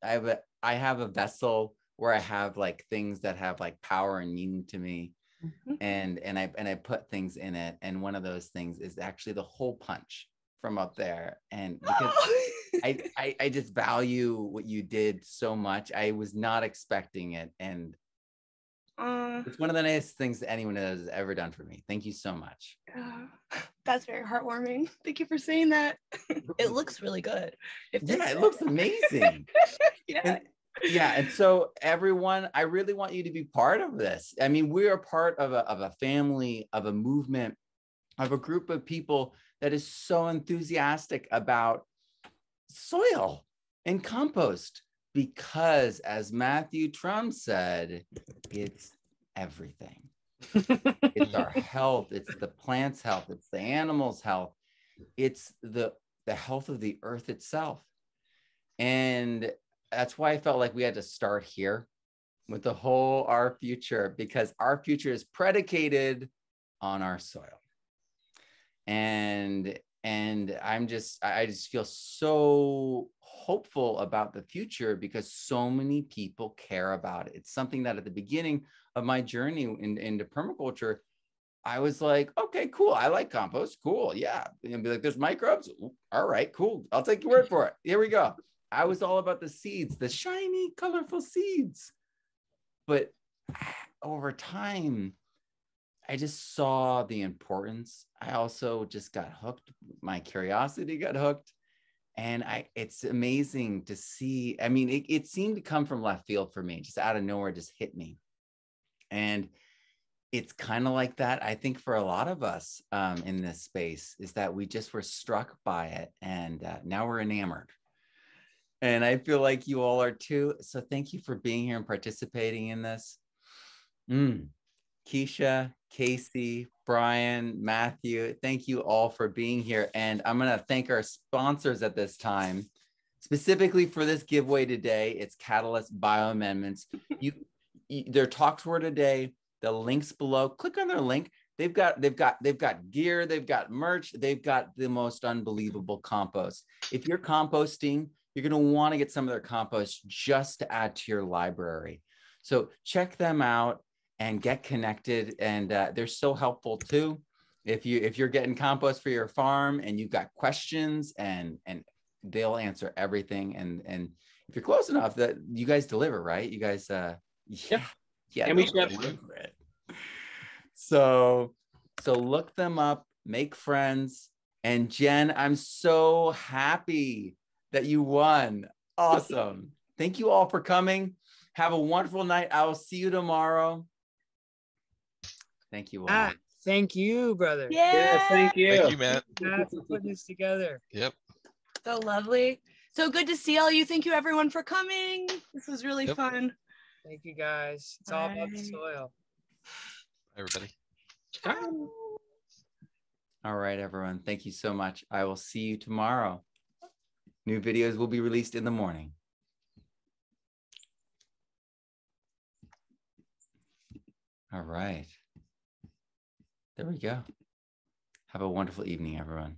I have a vessel where I have like things that have like power and meaning to me. Mm-hmm. and I put things in it. And one of those things is actually the hole punch from up there. And because I just value what you did so much. I was not expecting it. And it's one of the nicest things that anyone has ever done for me. Thank you so much. That's very heartwarming. Thank you for saying that. It looks really good. It looks amazing. And so everyone, I really want you to be part of this. I mean, we are part of a family, of a movement, of a group of people that is so enthusiastic about soil and compost. Because as Matthew Trumm said, it's everything. It's our health, it's the plant's health, it's the animal's health, it's the health of the earth itself. And that's why I felt like we had to start here with the whole our future, because our future is predicated on our soil. And I just feel so hopeful about the future because so many people care about it. It's something that at the beginning of my journey into permaculture, I was like, okay, cool. I like compost. Cool. Yeah. And be like, there's microbes. All right, cool. I'll take your word for it. Here we go. I was all about the seeds, the shiny, colorful seeds. But over time, I just saw the importance. I also just got hooked. My curiosity got hooked. And it's amazing to see. I mean, it seemed to come from left field for me, just out of nowhere, just hit me. And it's kind of like that, I think, for a lot of us in this space, is that we just were struck by it. And now we're enamored. And I feel like you all are too. So thank you for being here and participating in this. Keisha, Casey, Brian, Matthew, thank you all for being here. And I'm going to thank our sponsors at this time. Specifically for this giveaway today, it's Catalyst Bioamendments. Their talks were today. The links below. Click on their link. They've got gear, they've got merch, they've got the most unbelievable compost. If you're composting, you're going to want to get some of their compost just to add to your library. So check them out and get connected. And they're so helpful too. If you're getting compost for your farm and you've got questions, and they'll answer everything. And if you're close enough, that you guys deliver, right? You guys, yeah, and we ship. So look them up, make friends. And Jen, I'm so happy that you won. Awesome. Thank you all for coming. Have a wonderful night. I will see you tomorrow. Thank you all. Thank you, brother. Yeah, thank you. Thank you, Matt. Matt, for putting this together. Yep. So lovely. So good to see all you. Thank you everyone for coming. This was really fun. Thank you, guys. It's all about the soil. Bye, everybody. All right, everyone. Thank you so much. I will see you tomorrow. New videos will be released in the morning. All right. There we go. Have a wonderful evening, everyone.